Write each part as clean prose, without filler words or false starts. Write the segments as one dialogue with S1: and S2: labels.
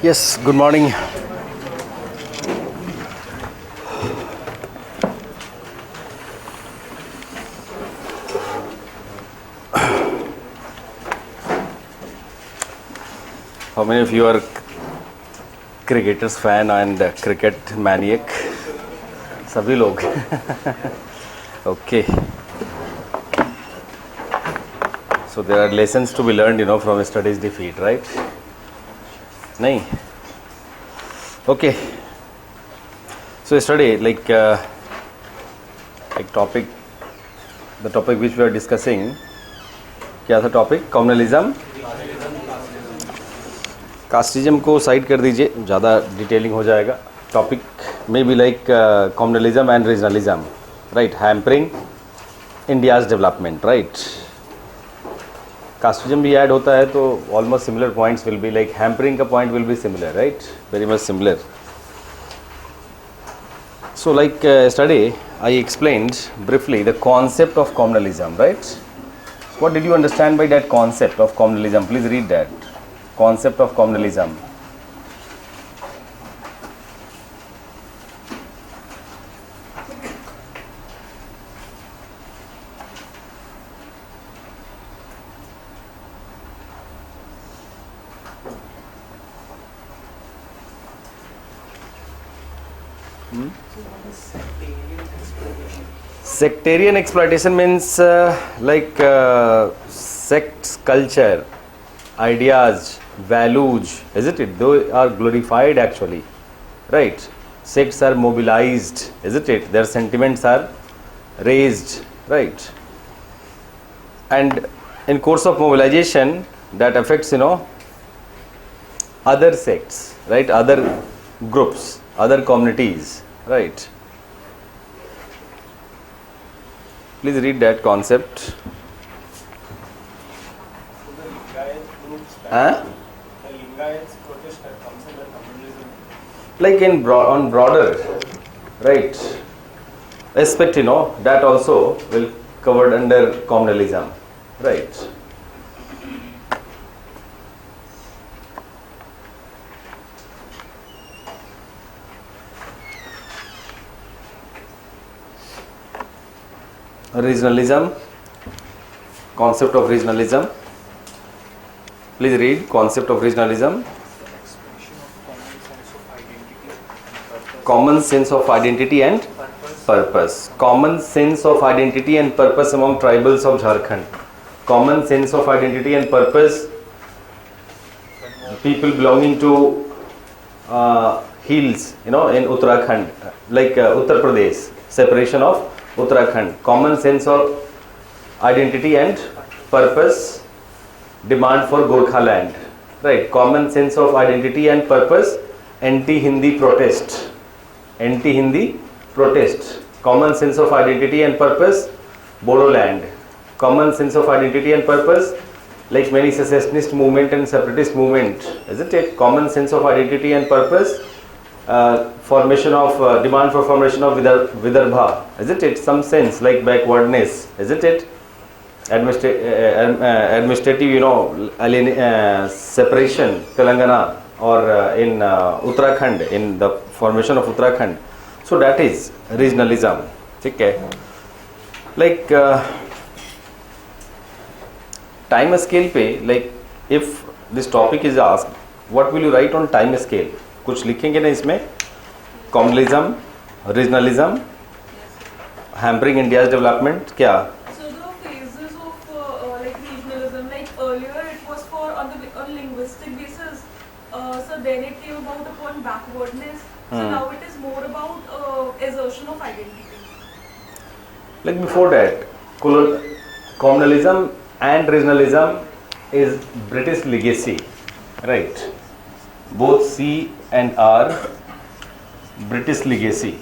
S1: Yes, good morning. How many of you are cricketers fan and cricket maniac? सभी लोग. Okay. So there are lessons to be learned, from yesterday's defeat, right? नहीं. Okay. So yesterday, the topic which we are discussing, क्या था topic? Communalism. Casteism को side कर दीजिए, ज़्यादा detailing हो जाएगा. टॉपिक में भी communalism and regionalism, right, hampering India's development, right. Casteism भी ऐड होता है तो almost similar points will be hampering का point will be similar, right, very much similar. So yesterday I explained briefly the concept of communalism, right? What did you understand by that concept of communalism? Please read that. Concept of communalism. Sectarian exploitation means sects, culture, ideas, values, isn't it? They are glorified actually, right? Sects are mobilized, isn't it? Their sentiments are raised, right? And in course of mobilization, that affects other sects, right? Other groups, other communities, right? Please read that concept. Huh?
S2: The Lingayats protest that comes under communalism.
S1: On broader, right, aspect, that also will covered under communalism, right. Regionalism, concept of regionalism. Please read concept of regionalism. Common sense of identity and purpose. Common sense of identity and purpose among tribals of Jharkhand. Common sense of identity and purpose. People belonging to hills, in Uttarakhand, Uttar Pradesh. Separation of Uttarakhand. Common sense of identity and purpose. Demand for Gorkha land, right? Common sense of identity and purpose. Anti-Hindi protest. Anti-Hindi protest. Common sense of identity and purpose. Bodo land. Common sense of identity and purpose. Like many secessionist movement and separatist movement, isn't it? Common sense of identity and purpose. Formation of demand for formation of Vidarbha, isn't it? Some sense like backwardness, isn't it? Administrative, separation, Telangana or in Uttarakhand, in the formation of Uttarakhand. So that is regionalism. Okay. Time scale पे, if this topic is asked, what will you write on time scale? कुछ लिखेंगे ना इसमें? Communalism, regionalism, hampering India's development, क्या?
S3: Earlier it was for on linguistic basis, so then it came about upon backwardness, so now it is more about assertion of identity.
S1: Before that, communalism and regionalism is British legacy, right? Both C and R, British legacy.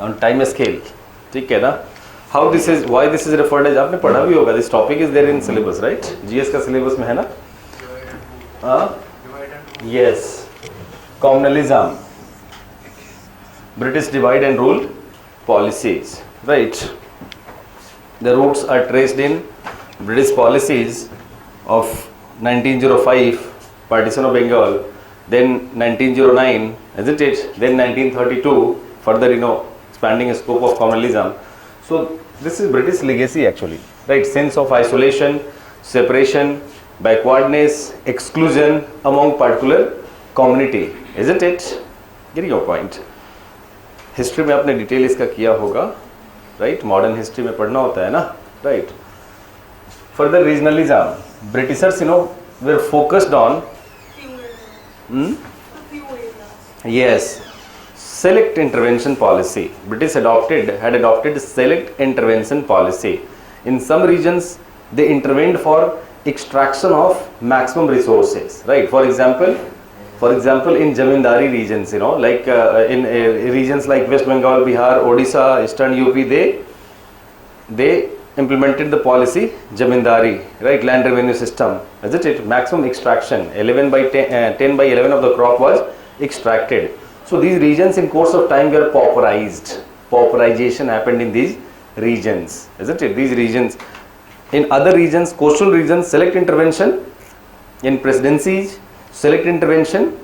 S1: On time scale, ठीक है ना? How this is, why this is referred as, आपने पढ़ा भी होगा. This topic is there in syllabus, right? GS का syllabus में है ना? Yes. Communalism, British divide and rule policies, right? The roots are traced in British policies of 1905, partition of Bengal, then 1909, isn't it? Then 1932, further expanding scope of communalism. So this is British legacy actually, right? Sense of isolation, separation, backwardness, exclusion among particular community, isn't it? Getting your point. History में आपने detail इसका किया होगा, right? Modern history में पढ़ना होता है ना, right? Further regionalism, Britishers were focused on
S3: few areas.
S1: yes, select intervention policy. British had adopted select intervention policy. In some regions they intervened for extraction of maximum resources, right? For example in zamindari regions, like in regions like West Bengal, Bihar, Odisha, Eastern UP, they implemented the policy zamindari, right? Land revenue system, isn't it? Maximum extraction, 10 by 11 of the crop was extracted. So these regions in course of time were pauperized. Pauperization happened in these regions, isn't it? These regions. In other regions, coastal regions, select intervention. In presidencies, select intervention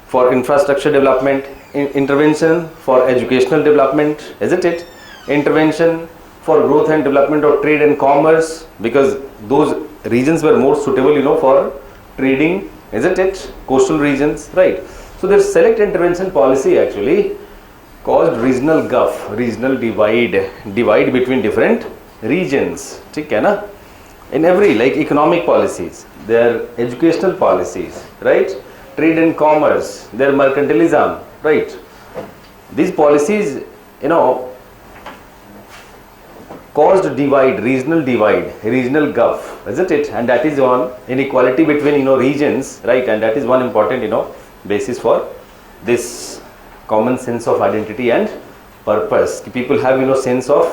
S1: for infrastructure development, intervention for educational development, isn't it? Intervention for growth and development of trade and commerce, because those regions were more suitable, for trading, isn't it? Coastal regions, right? So their select intervention policy actually caused regional gulf, regional divide between different regions, ठीक है ना? In every, like economic policies, their educational policies, right? Trade and commerce, their mercantilism, right? These policies, caused regional gulf, isn't it? And that is one inequality between regions, right? And that is one important basis for this common sense of identity and purpose. People have sense of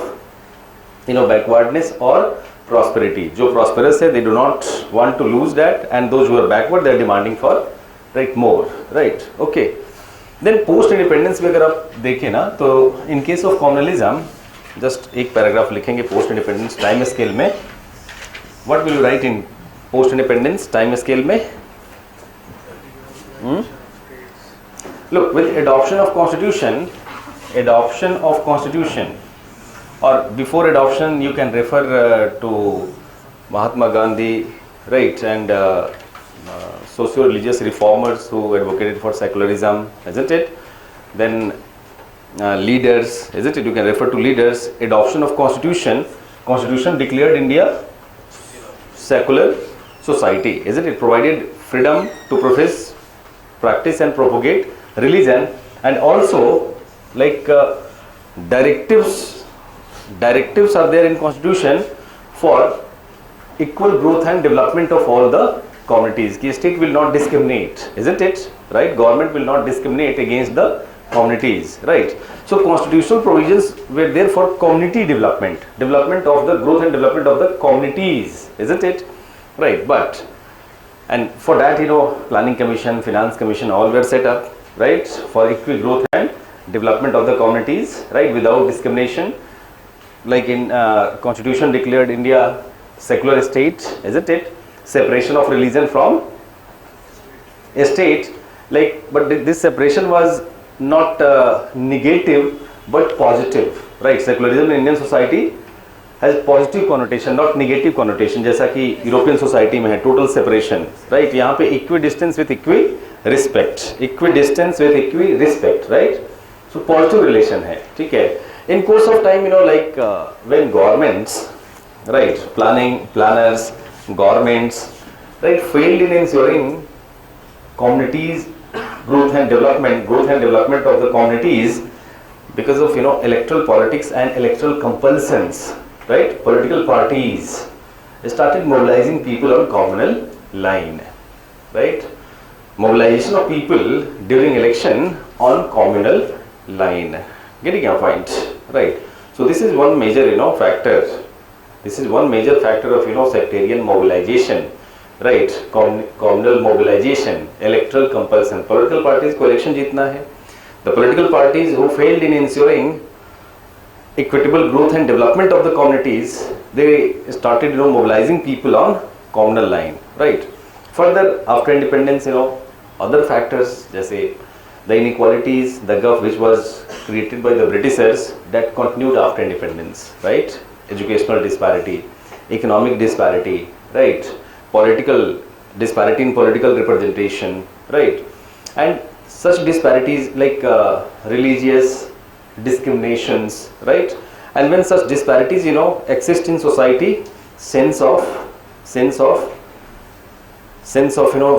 S1: backwardness or prosperity. जो prosperous है, they do not want to lose that, and those who are backward, they are demanding for more, right? Okay. Then post independence में अगर आप देखें ना, तो in case of communalism, just एक paragraph लिखेंगे post independence time scale में. What will you write in post independence time scale में? Look, with adoption of constitution, or before adoption, you can refer to Mahatma Gandhi, right, and socio-religious reformers who advocated for secularism, isn't it? Then leaders, isn't it? You can refer to leaders. Adoption of constitution declared India secular society, isn't it? Provided freedom to profess, practice and propagate religion, and also like directives are there in constitution for equal growth and development of all the communities. The state will not discriminate, isn't it? Right? Government will not discriminate against the communities, right? So constitutional provisions were there for community development of the growth and development of the communities, isn't it? Right? And for that, planning commission, finance commission, all were set up, right, for equal growth and development of the communities, right, without discrimination. Like in constitution declared India secular state, isn't it? Separation of religion from a state, but this separation was not negative but positive, right? Secularism in Indian society has positive connotation, not negative connotation, जैसा कि European society में है total separation, right? यहाँ पे equidistance with equi respect, right? So positive relation है, ठीक है? In course of time, like when governments, right, planners, governments, right, failed in ensuring communities growth and development of the communities because of electoral politics and electoral compulsions, right? Political parties started mobilizing people on communal line, right? Mobilization of people during election on communal line. Getting your point, right? So this is one major factor. This is one major factor of sectarian mobilization, right? Communal mobilization, electoral compulsion. Political parties को election जीतना है. The political parties who failed in ensuring equitable growth and development of the communities, they started mobilizing people on communal line, right? Further, after independence, other factors, जैसे the inequalities, the gulf which was created by the Britishers, that continued after independence, right? Educational disparity, economic disparity, right? Political disparity in political representation, right? And such disparities like religious discriminations, right? And when such disparities exist in society, sense of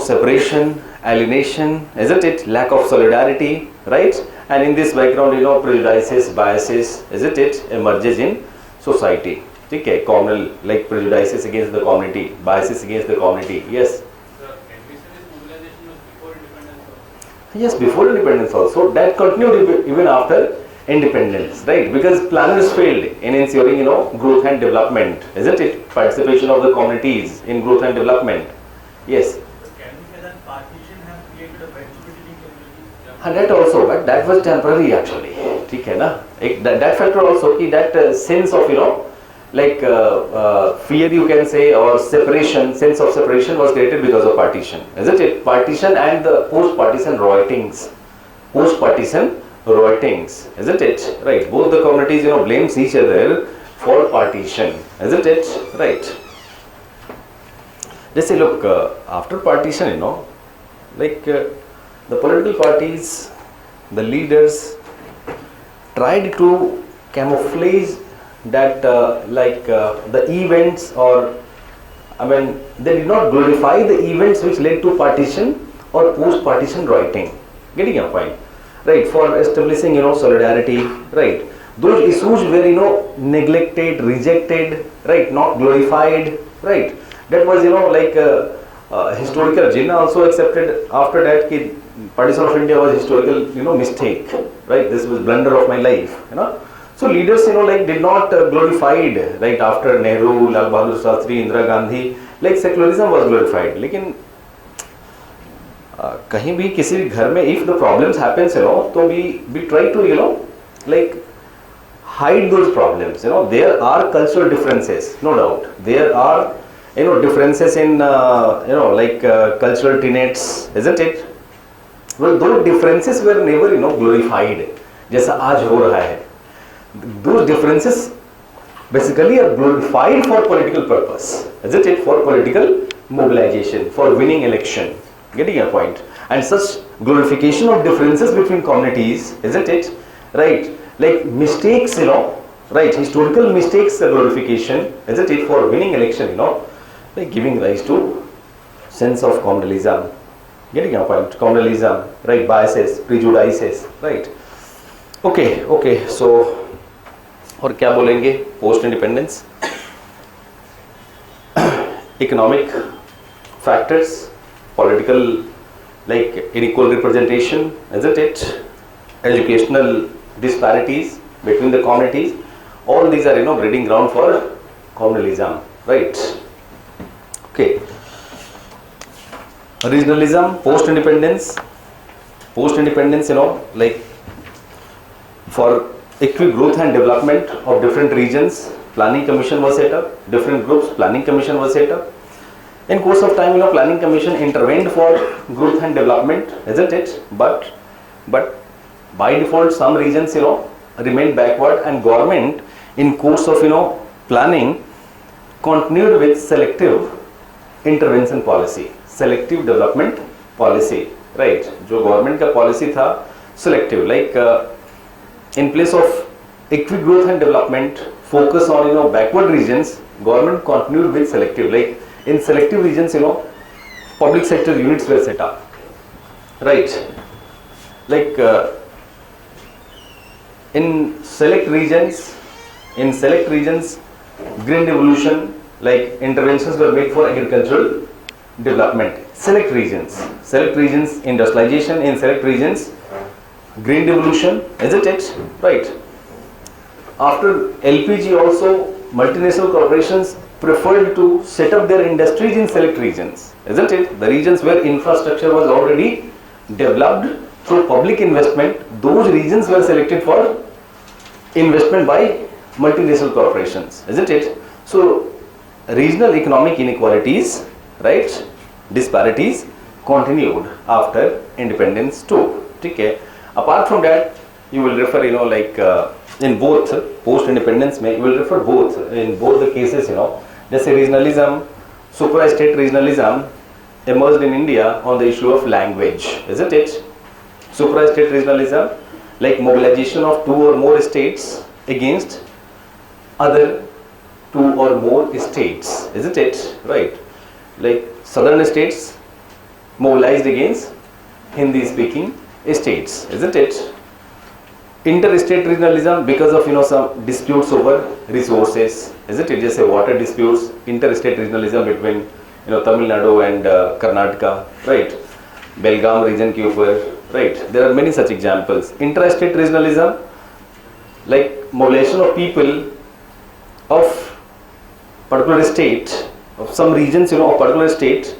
S1: separation, alienation, isn't it? Lack of solidarity, right? And in this background, prejudices, biases, isn't it, emerges in society. Okay, communal, like prejudices against the community, biases against the community. Yes.
S2: The anti-Semitic mobilization was before independence also.
S1: Yes, before independence also. That continued even after independence, right? Because planners failed in ensuring, growth and development, isn't it? Participation of the communities in growth and development. Yes.
S4: Can we say that partition has created a wedge between communities?
S1: And that also, but that was temporary actually. ठीक है ना? That factor also, that sense of fear you can say, or separation, sense of separation was created because of partition, isn't it? Partition and the post-partition riotings, isn't it? Right? Both the communities blames each other for partition, isn't it? Right? They say, look, after partition, the political parties, the leaders tried to camouflage that the events, or they did not glorify the events which led to partition or post-partition rioting. Getting your point, right? For establishing solidarity, right? Those issues were neglected, rejected, right? Not glorified, right? That was historical agenda also accepted after that. Ki partition of India was historical mistake, right? This was blunder of my life, So leaders, did not glorified, right? After Nehru, Lal Bahadur Shastri, Indira Gandhi, secularism was glorified. लेकिन कहीं भी किसी भी घर में if the problems happens, तो we try to hide those problems. There are cultural differences, no doubt. There are differences in cultural tenets, isn't it? Well, those differences were never glorified, जैसा आज हो रहा है. Those differences basically are glorified for political purpose, isn't it? For political mobilization, for winning election. Getting your point? And such glorification of differences between communities, isn't it? Right? Like mistakes, right? Historical mistakes glorification, isn't it? For winning election, like giving rise to sense of communalism. Getting your point? Communalism, right? Biases, prejudices, right? Okay. So, और क्या बोलेंगे post independence? Economic factors, political unequal representation, isn't it? Educational disparities between the communities, all these are breeding ground for communalism, right? Okay. Regionalism, post independence, for equal growth and development of different regions, planning commission was set up, different groups, planning commission was set up. In course of time, planning commission intervened for growth and development, isn't it? But by default, some regions, remained backward, and government in course of, planning continued with selective intervention policy, selective development policy, right? जो government का policy था selective, in place of equal growth and development, focus on backward regions, government continued with selective. In selective regions, public sector units were set up, right? In select regions, green revolution, interventions were made for agricultural development. Select regions, industrialization in select regions, green revolution, isn't it? Right. After LPG also, multinational corporations preferred to set up their industries in select regions, isn't it? The regions where infrastructure was already developed through public investment, those regions were selected for investment by multinational corporations, isn't it? So regional economic inequalities, right, disparities continued after independence too. Okay. Apart from that, you will refer, like in both post-independence, you will refer both in both the cases, just say regionalism, supra-state regionalism emerged in India on the issue of language, isn't it? Supra-state regionalism, like mobilization of two or more states against other two or more states, isn't it? Right. Like southern states mobilized against Hindi speaking states, isn't it? Interstate regionalism because of some disputes over resources, isn't it? Just say water disputes, interstate regionalism between Tamil Nadu and Karnataka, right? Belgaum region के ऊपर, right? There are many such examples. Intrastate regionalism, like mobilization of people of particular state, of some regions, of particular state,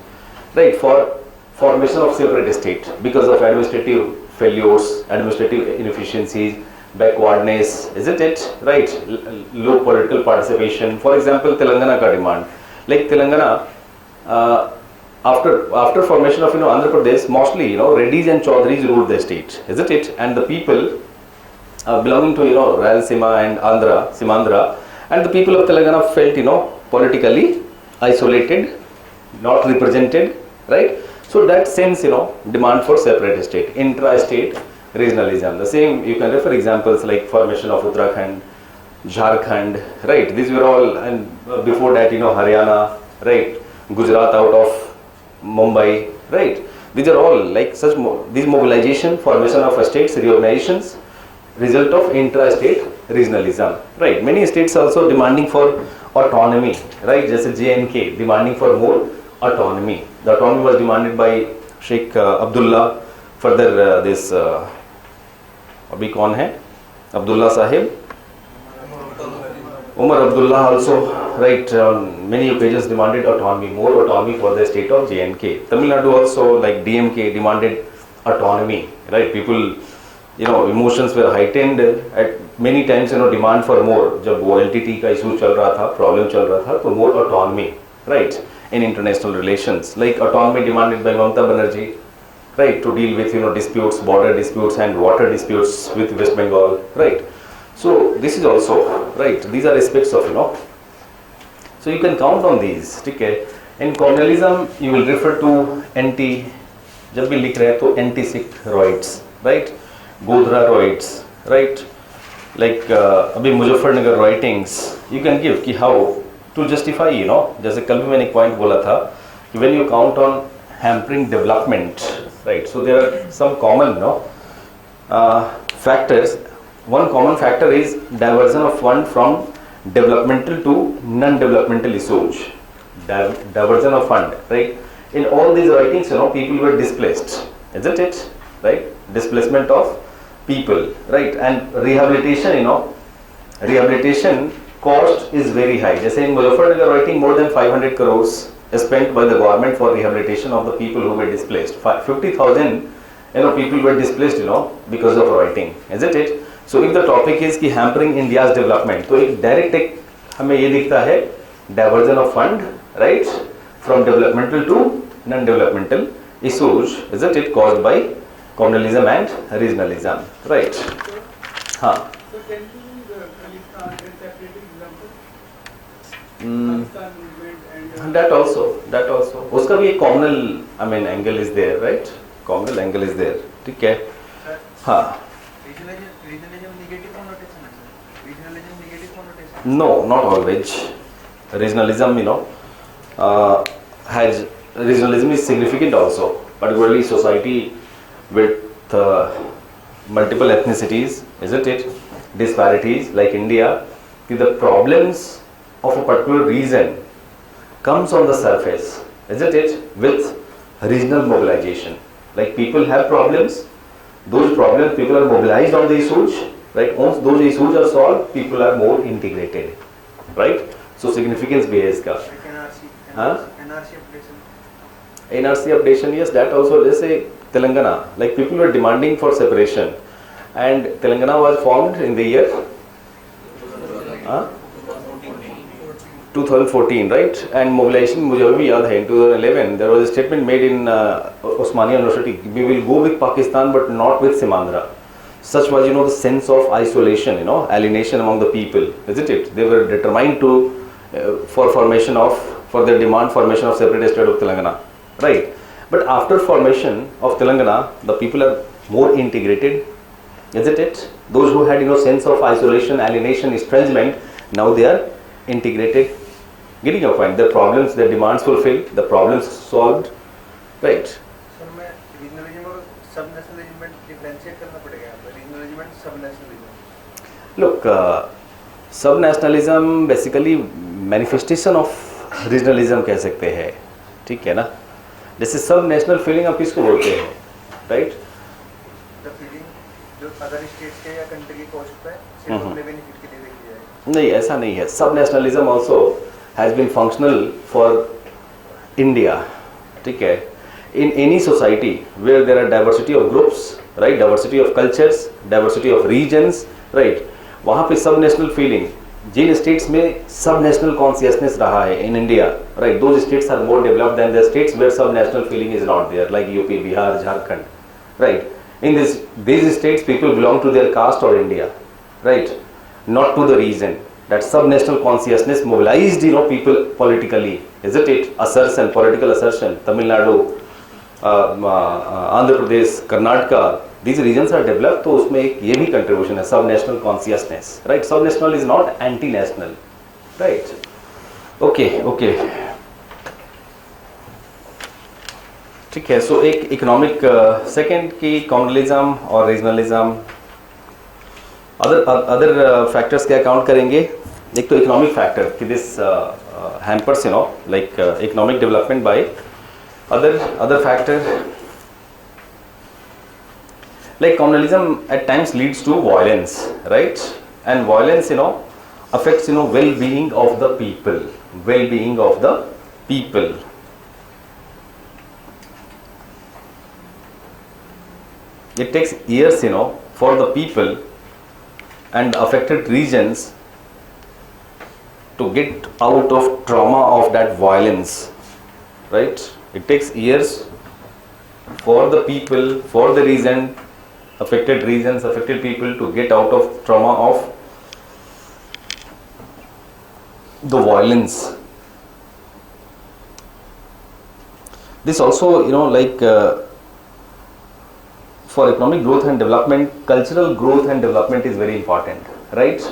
S1: right, for formation of separate state because of administrative failures, administrative inefficiencies, backwardness, isn't it? Right? Low political participation. For example, Telangana ka demand. Like Telangana, after formation of Andhra Pradesh, mostly Reddys and Chaudharys ruled the state, isn't it? And the people belonging to Rayalaseema and Andhra, Simandhra, and the people of Telangana felt politically isolated, not represented, right? So that sense, demand for separate state, intra-state regionalism. The same, you can refer examples like formation of Uttarakhand, Jharkhand, right? These were all, and before that, Haryana, right? Gujarat out of Mumbai, right? These are all like such, these mobilization, formation of states, reorganizations, result of intra-state regionalism, right? Many states also demanding for autonomy, right? Just as J&K demanding for more autonomy. The autonomy was demanded by Sheikh Abdullah. Further, this abhi kaun hai? Abdullah Sahib. Umar Abdullah also, right, on many occasions demanded autonomy, more autonomy for the state of J&K. Tamil Nadu also, like DMK, demanded autonomy, right? People, emotions were heightened at many times, demand for more. जब वो LTT का issue चल रहा था, problem चल रहा था, तो more autonomy, right, in international relations. Like autonomy demanded by Mamata Banerjee, right, to deal with disputes, border disputes and water disputes with West Bengal, right. So this is also, right, these are aspects of so you can count on these. Okay. In communalism you will refer to anti, जब भी लिख रहे हैं तो anti-Sikh rights, right, Godhra rights, right, like अभी Muzaffarnagar writings, you can give कि how to justify, जैसे कल भी मैंने एक point बोला था कि when you count on hampering development, right, so there are some common factors. One common factor is diversion of fund from developmental to non-developmental issues. Diversion of fund, right? In all these writings, people were displaced, isn't it? Right? Displacement of people, right? And rehabilitation, rehabilitation cost is very high. Just in Muzaffarnagar writing, more than 500 crores spent by the government for rehabilitation of the people who were displaced. 50,000, people were displaced, because of writing, isn't it? So if the topic is कि hampering India's development, तो एक direct एक हमें ये दिखता है diversion of fund, right, from developmental to non-developmental issues, isn't it, caused by communalism and regionalism, right? हाँ.
S4: So can you Khalistan and separate example?
S1: Mm,
S4: Khalistan movement and
S1: that also. उसका भी एक communal, angle is there, right? Communal angle is there, ठीक है? हाँ.
S4: regionalism negative connotation, sir. Regionalism negative connotation.
S1: No, not always. Regionalism, has regionalism is significant also, particularly society with multiple ethnicities, isn't it? Disparities like India, the problems of a particular region comes on the surface, isn't it? With regional mobilization, like people have problems. Those problems, people are mobilized on the issues, right? Once those issues are solved, people are more integrated, right? So significance भी है इसका.
S4: Like NRC,
S1: Huh?
S4: NRC updation.
S1: NRC updation, yes, that also. जैसे Telangana, like people were demanding for separation, and Telangana was formed in the year हाँ 2014, right? And mobilization, मुझे अभी भी याद है, in 2011 there was a statement made in Osmania University, we will go with Pakistan but not with Simandra. Such was, you know, the sense of isolation, you know, alienation among the people, isn't it? They were determined to for their demand formation of separate state of Telangana, right? But after formation of Telangana, the people are more integrated, isn't it? Those who had, you know, sense of isolation, alienation, estrangement, now they are integrated. Getting your point? Their problems, their demands fulfilled, the problems solved, right?
S4: Sir मैं regionalism और सब nationalism में differentiate करना पड़ेगा यहाँ पर, regionalism and सब nationalism.
S1: Look, sub-nationalism basically manifestation of regionalism कह सकते हैं, ठीक है ना? जैसे सब नेशनल फीलिंग आप किसको बोलते हैं, राइट?
S4: द फीलिंग जो अदर स्टेट्स के या कंट्री की कोस्ट पे सिर्फ अपने बेनिफिट के लिए देखी जाए.
S1: नहीं, ऐसा नहीं है. सब nationalism also has been functional for India, ठीक है? In any society where there are diversity of groups, right, diversity of cultures, diversity of regions, right, वहाँ पे सब नेशनल फीलिंग, जिन स्टेट्स में सब नेशनल कॉन्शियसनेस रहा है in India, right, those states are more developed than the states where sub national feeling is not there, like UP, Bihar, Jharkhand, right. In these states people belong to their caste or India, right, not to the region. That sub-national consciousness mobilized, you know, people politically, isn't it? Assertion, political assertion. Tamil Nadu, Andhra Pradesh, Karnataka, these regions are developed. तो उसमें एक ये भी contribution है, sub-national consciousness, right? Sub-national is not anti-national, right? Okay. ठीक है. So एक economic second की communalism और regionalism, other factors क्या काउंट करेंगे? एक तो इकोनॉमिक फैक्टर कि this hampers, you know, like economic development bye other factor, like communalism at times leads to violence, right? And violence, you know, affects, you know, well-being of the people. It takes years, you know, for the people and affected regions to get out of trauma of that violence, right? It takes years for the people, for the affected people to get out of trauma of the violence. This also, you know, like for economic growth and development, cultural growth and development is very important, right?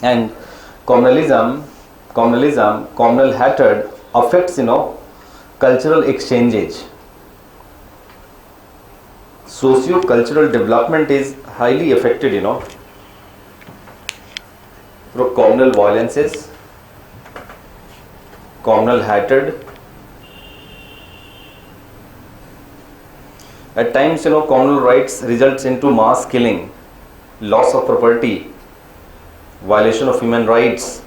S1: And communal hatred affects, you know, cultural exchanges. Socio-cultural development is highly affected, you know, through communal violences, communal hatred. At times, you know, communal rights results into mass killing, loss of property, violation of human rights.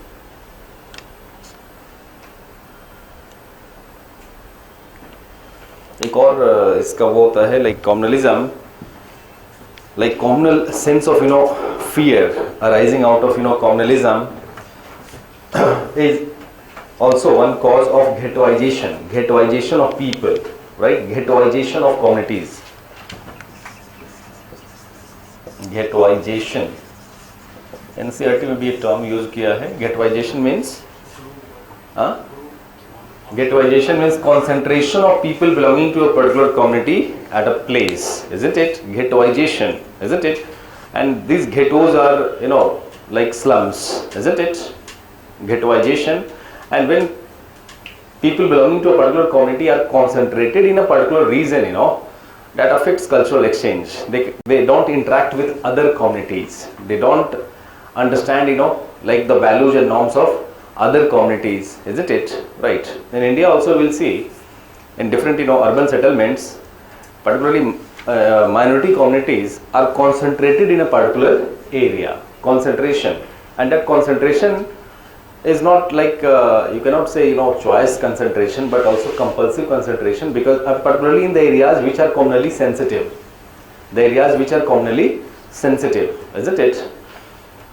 S1: एक और इसका वो होता है, like communalism, like communal sense of, you know, fear arising out of, you know, communalism is also one cause of ghettoization of people, right? Ghettoization of communities. Ghettoization, NCERT में भी एक term use किया है. Ghettoization means Ghettoization means concentration of people belonging to a particular community at a place, isn't it? Ghettoization, isn't it? And these ghettos are, you know, like slums, isn't it? Ghettoization. And when people belonging to a particular community are concentrated in a particular region, you know, that affects cultural exchange. They don't interact with other communities. They don't understand, you know, like the values and norms of other communities, isn't it? Right. In India also we'll see in different, you know, urban settlements, particularly minority communities are concentrated in a particular area. Concentration, and that concentration is not like you cannot say, you know, choice concentration, but also compulsive concentration, because particularly in the areas which are communally sensitive, isn't it?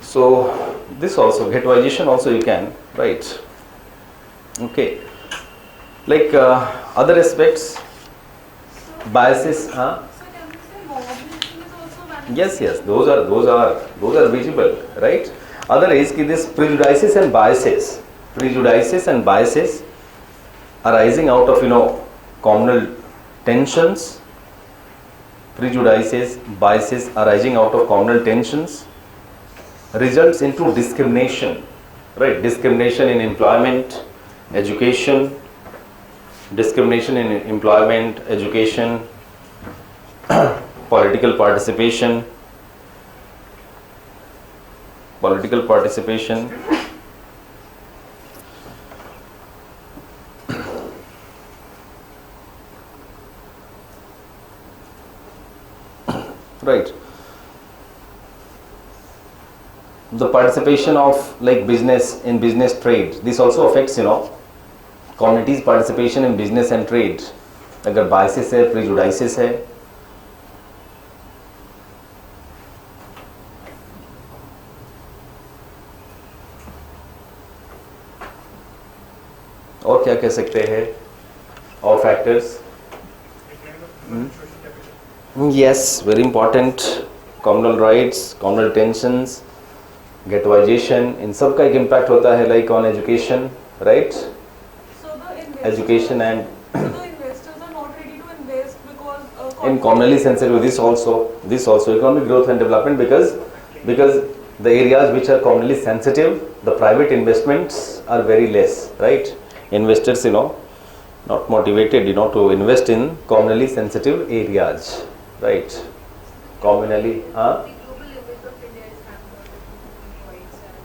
S1: So this also, ghettoization also you can, right? Okay. Like other aspects, biases, huh?
S3: So can we say mob lynching is also manifestation?
S1: Yes, those are visible, right? Other is ki this prejudices and biases arising out of communal tensions, biases arising out of communal tensions results into discrimination, right? Discrimination in employment, education, political participation, right? The participation of like business in business trade, this also affects communities participation in business and trade. अगर biases है, prejudices है, और क्या कह सकते हैं और factors? Yes, very important. Communal rights, communal tensions, ghettoization, इन सब का एक impact होता है like on education, right?
S3: So the
S1: Education and
S3: so the investors are not ready to invest because
S1: in communally sensitive, this also economic growth and development, because the areas which are communally sensitive, the private investments are very less, right? Investors not motivated to invest in communally sensitive areas, right? Communally
S5: The global image of India is hampered with human rights and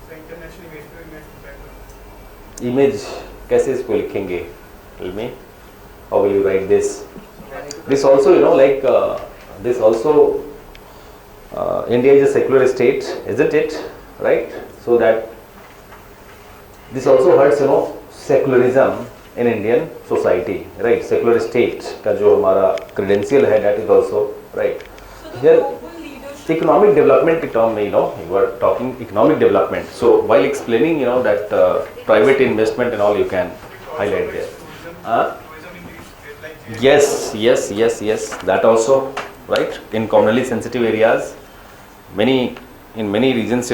S4: So international image to invest better.
S1: image कैसे इसको लिखेंगे? Tell me, how will you write this? This also this also India is a secular state, isn't it? Right? So that this also hurts secularism in Indian society, right? Secular state का जो हमारा credential है, that is also right.
S3: so the
S1: Here,
S3: global leadership
S1: economic development के term में you were talking economic development. So while explaining that private investment and all, you can highlight there.
S4: Tourism increase, like
S1: Yes, that also, right? In communally sensitive areas, in many regions,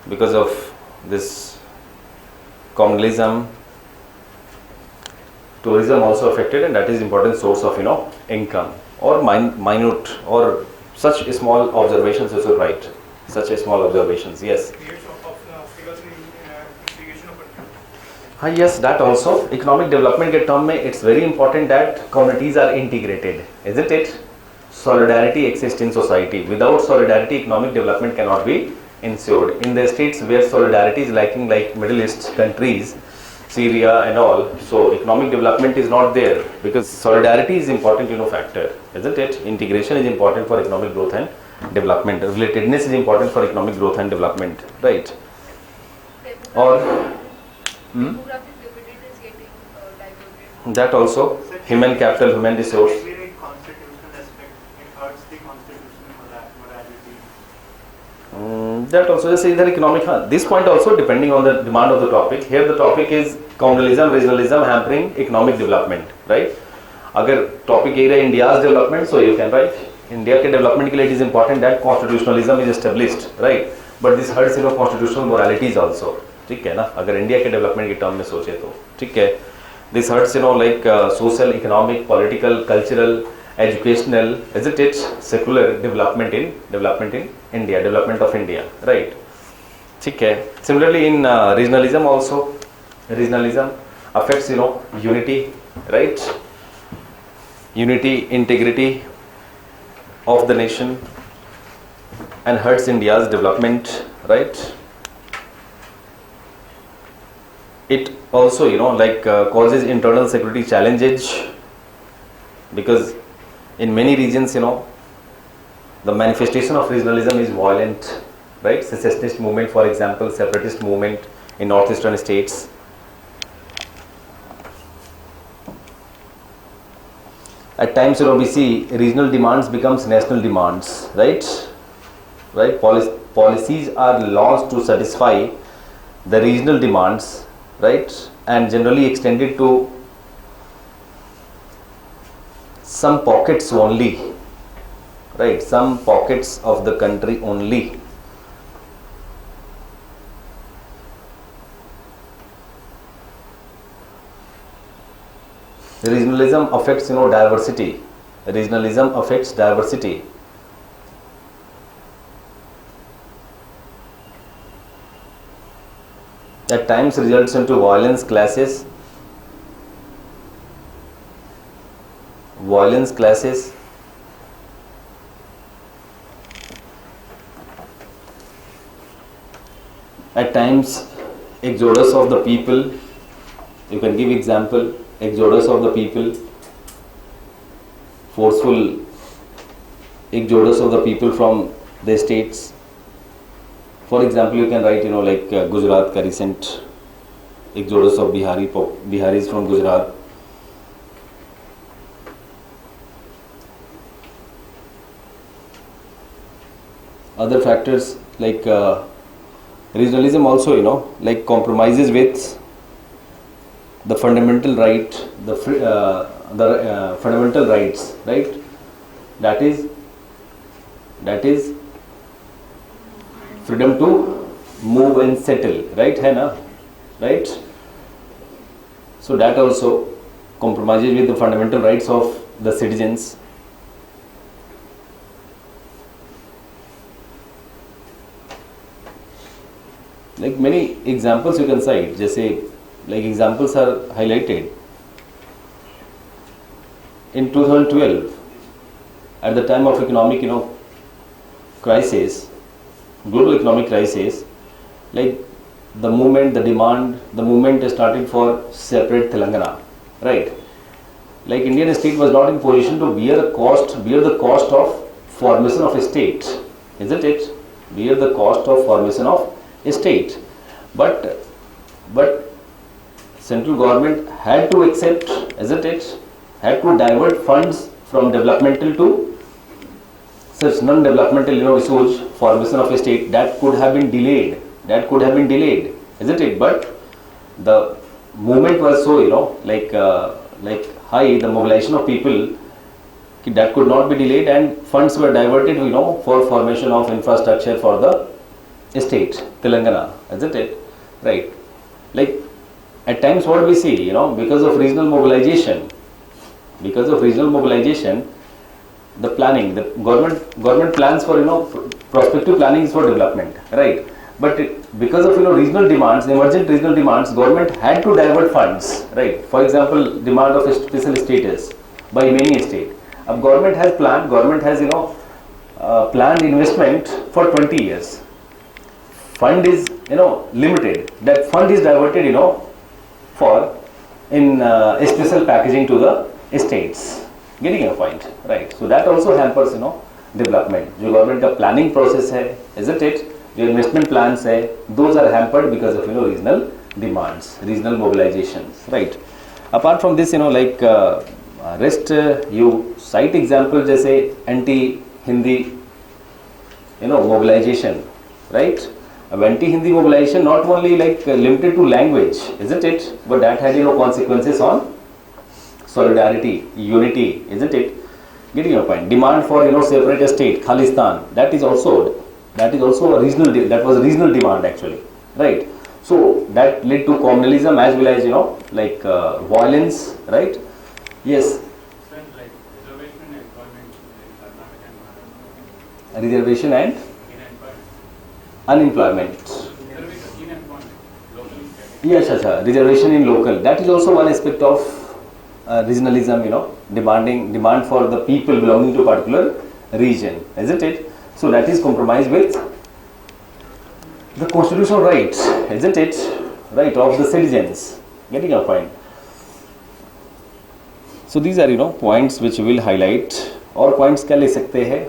S1: because of this communalism, tourism also affected, and that is important source of income. Or minute or such small observations also, right? Such small observations, yes.
S4: creates of figures in integration of country.
S1: Yes, that also. Economic development के term में it's very important that communities are integrated, isn't it? Solidarity exists in society. Without solidarity, economic development cannot be ensured. In the states where solidarity is lacking, like Middle East countries, Syria and all, so economic development is not there because solidarity is important factor, isn't it? Integration is important for economic growth and development. Relatedness is important for economic growth and development, right? Or
S5: demographic dividend is getting diverted.
S1: that also, human capital, human resource.
S2: Very constitutional aspect, it hurts the constitutional morality.
S1: That also, just either economic, this point also depending on the demand of the topic. Here the topic is communalism, regionalism hampering economic development, right? अगर topic ये रहे India's development, so you can write India के development के लिए it is important that constitutionalism is established, right? But this hurts constitutional moralities also, ठीक है ना? अगर India के development के term में सोचे तो, ठीक है? This hurts like social, economic, political, cultural, educational, isn't it? Secular development in India, development of India, right? ठीक है. Similarly in regionalism also, regionalism affects unity, right? Unity, integrity of the nation and hurts India's development, right? It also causes internal security challenges because in many regions the manifestation of regionalism is violent, right? Secessionist movement, for example, separatist movement in northeastern states. At times we see regional demands becomes national demands, right? policies are launched to satisfy the regional demands, right, and generally extended to some pockets only, right, some pockets of the country only. Regionalism affects, diversity. Regionalism affects diversity. At times results into violence, clashes, at times exodus of the people. You can give example, exodus of the people, forceful exodus of the people from the states. For example, you can write, like Gujarat ka recent exodus of Biharis from Gujarat. Other factors like regionalism also, like compromises with the fundamental right, the fundamental rights, right? That is freedom to move and settle, right? है ना, right? So that also compromises with the fundamental rights of the citizens. Like many examples you can cite, जैसे like examples are highlighted. In 2012, at the time of economic, crisis, global economic crisis, like the movement started for separate Telangana, right? Like Indian state was not in position to bear the cost of formation of a state, isn't it? Bear the cost of formation of a state, but central government had to accept, isn't it? Had to divert funds from developmental to such non-developmental, issues, formation of a state that could have been delayed, isn't it? But the movement was so, like high, the mobilization of people, that could not be delayed, and funds were diverted, for formation of infrastructure for the state, Telangana, isn't it? Right. Like at times what we see, because of regional mobilization, the planning, the government plans for, prospective planning is for development, right? But because of, regional demands, emergent regional demands, government had to divert funds, right? For example, demand of special status by many states. Government has planned, planned investment for 20 years. Fund is, limited. That fund is diverted, for a special packaging to the states. Getting your point, right? So that also hampers, development. जो government का planning process है, isn't it? जो investment plans है, those are hampered because of, regional demands, regional mobilizations, right? Apart from this, like rest, you cite example जैसे anti-Hindi, mobilization, right? Anti-Hindi mobilization not only like limited to language, isn't it? But that had, consequences on solidarity, unity, isn't it? Getting your point. Demand for, separate state, Khalistan, that is also a regional, that was a regional demand actually, right? So that led to communalism as well as, like violence, right? Yes.
S2: Like reservation and employment in Karnataka and Maharashtra.
S1: Reservation and
S2: In
S1: unemployment.
S2: employment. Reservation in employment. Local category.
S1: Yes, reservation in local. That is also one aspect of regionalism, demand for the people belonging to a particular region, isn't it? So that is compromised with the constitutional rights, isn't it? Right, of the citizens. Getting your point. So these are, points which we will highlight. और points क्या ले सकते हैं?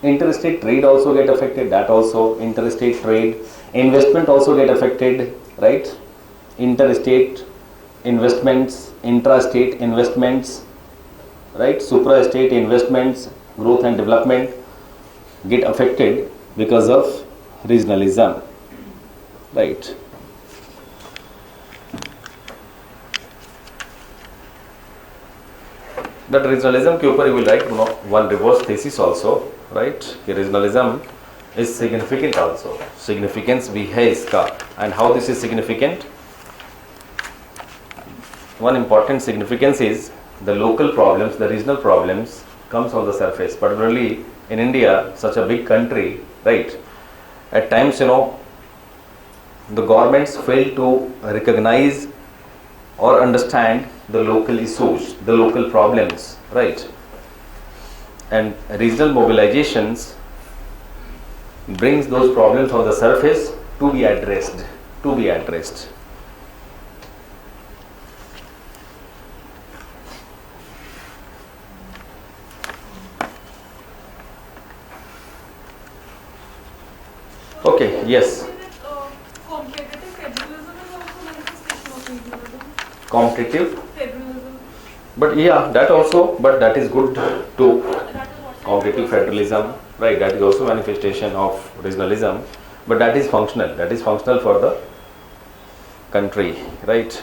S1: Interstate trade also get affected. That also interstate trade, investment also get affected, right? Interstate investments, intrastate investments, right? Suprastate investments, growth and development. get affected because of regionalism, right? That regionalism के ऊपर you will write one reverse thesis also, right? कि regionalism is significant also. Significance भी है इसका, and how this is significant? One important significance is the local problems, the regional problems comes on the surface. Particularly in India, such a big country, right? At times, the governments fail to recognize or understand the local issues, the local problems, right? And regional mobilizations brings those problems on the surface to be addressed, Okay, yes.
S3: Competitive federalism is also manifestation of regionalism.
S1: Competitive,
S3: Federalism.
S1: but yeah, that also, but that is good too.
S3: That is what
S1: Competitive federalism, right? That is also manifestation of regionalism, but that is functional. That is functional for the country, right?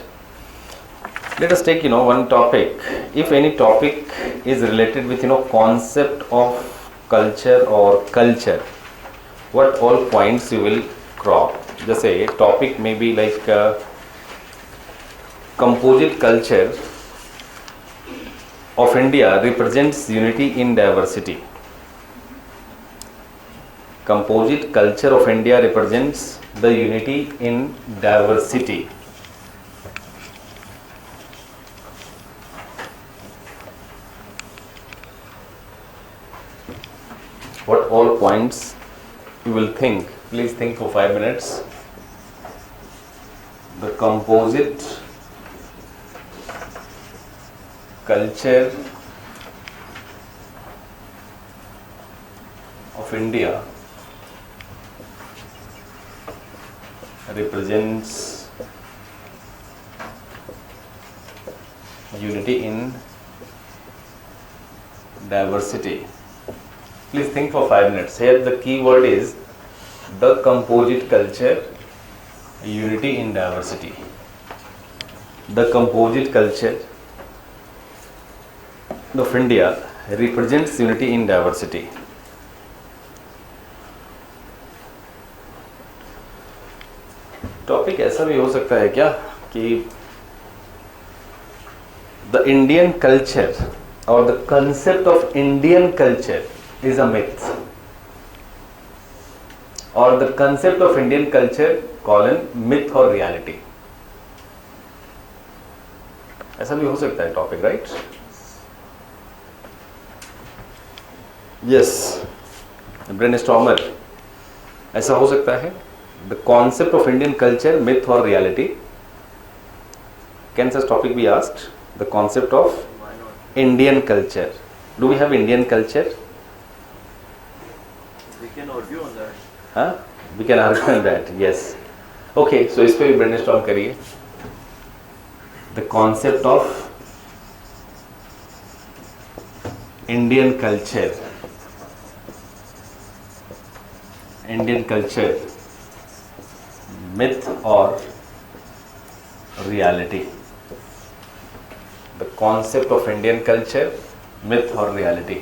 S1: Let us take one topic. If any topic is related with concept of culture or culture, what all points you will crop? Just say topic may be like composite culture of India represents unity in diversity. Composite culture of India represents the unity in diversity. What all points you will think? Please think for 5 minutes. The composite culture of India represents unity in diversity. Please think for 5 minutes. Here the key word is the composite culture, unity in diversity. The composite culture of India represents unity in diversity. Topic ऐसा भी हो सकता है क्या कि the Indian culture or the concept of Indian culture is a myth, or the concept of Indian culture colon myth or reality. ऐसा भी हो सकता है टॉपिक, राइट? यस, ब्रेनस्टॉर्मर, ऐसा हो सकता है. The concept of Indian culture, myth or reality. Can such topic be asked? The concept of Indian culture. Do we have Indian culture?
S4: We can argue on that.
S1: Huh? We can argue on that. Yes. Okay. So इस पे भी brainstorm करिए. The concept of Indian culture. Indian culture. Myth or reality? The concept of Indian culture, myth or reality?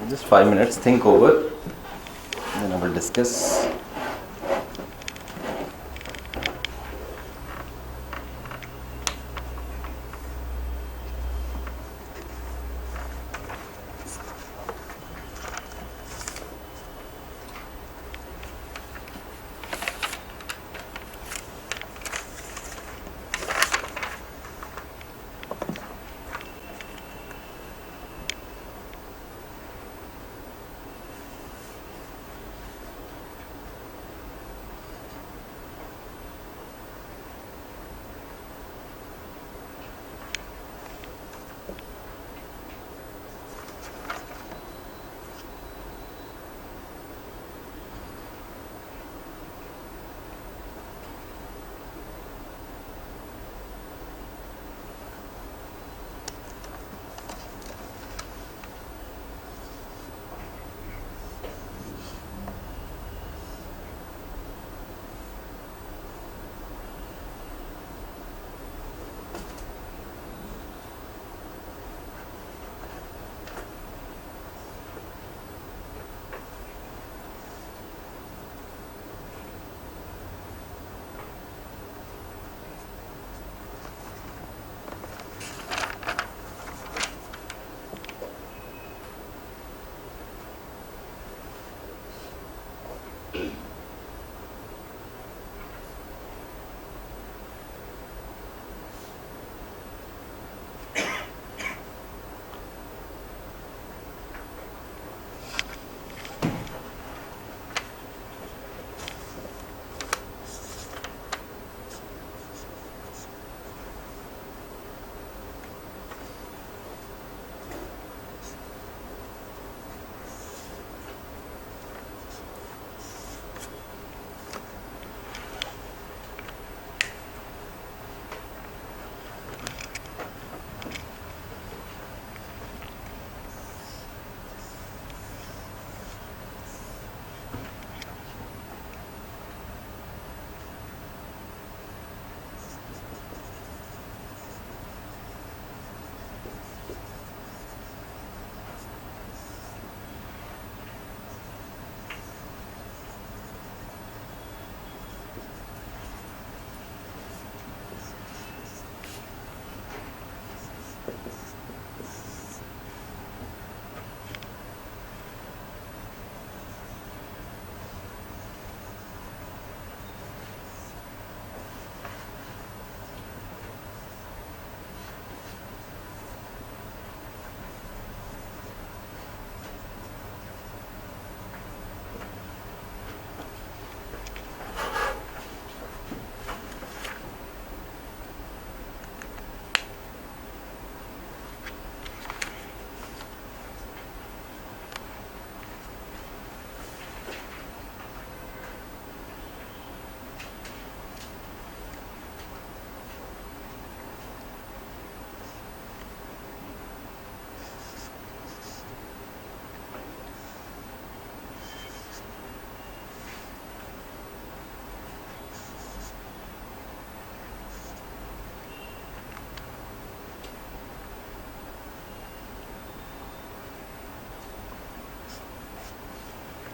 S1: Just 5 minutes, think over, then I will discuss.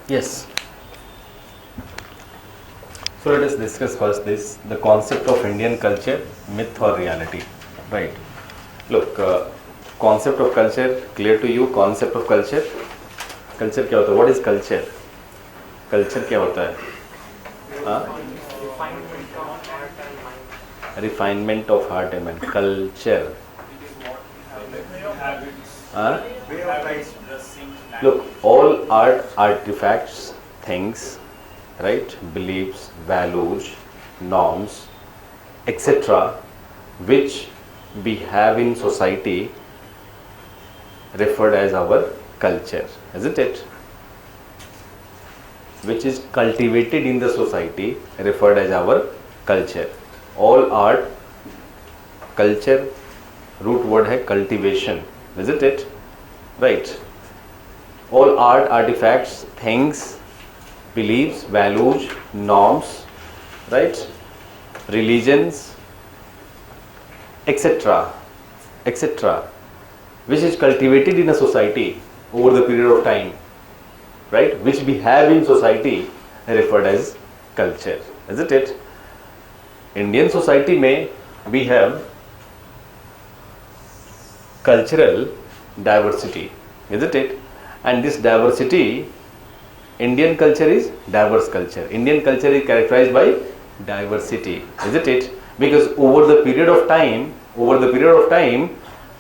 S1: Yes. So let us discuss first this, the concept of Indian culture, myth or reality. Right. Look, concept of culture, clear to you, concept of culture? Culture क्या होता है? What is culture? Culture क्या होता है? हाँ? Refinement of heart and mind. Culture. Huh?
S4: Way of life.
S1: Look, all art artifacts, things, right, beliefs, values, norms, etc., which we have in society, referred as our culture, isn't it? Which is cultivated in the society, referred as our culture. All art, culture, root word है cultivation, isn't it? Right. All art artifacts, things, beliefs, values, norms, right, religions, etc., etc., which is cultivated in a society over the period of time, right, which we have in society, referred as culture, isn't it? Indian society में we have cultural diversity, isn't it? And this diversity, Indian culture is diverse culture. Indian culture is characterized by diversity, isn't it? Because over the period of time,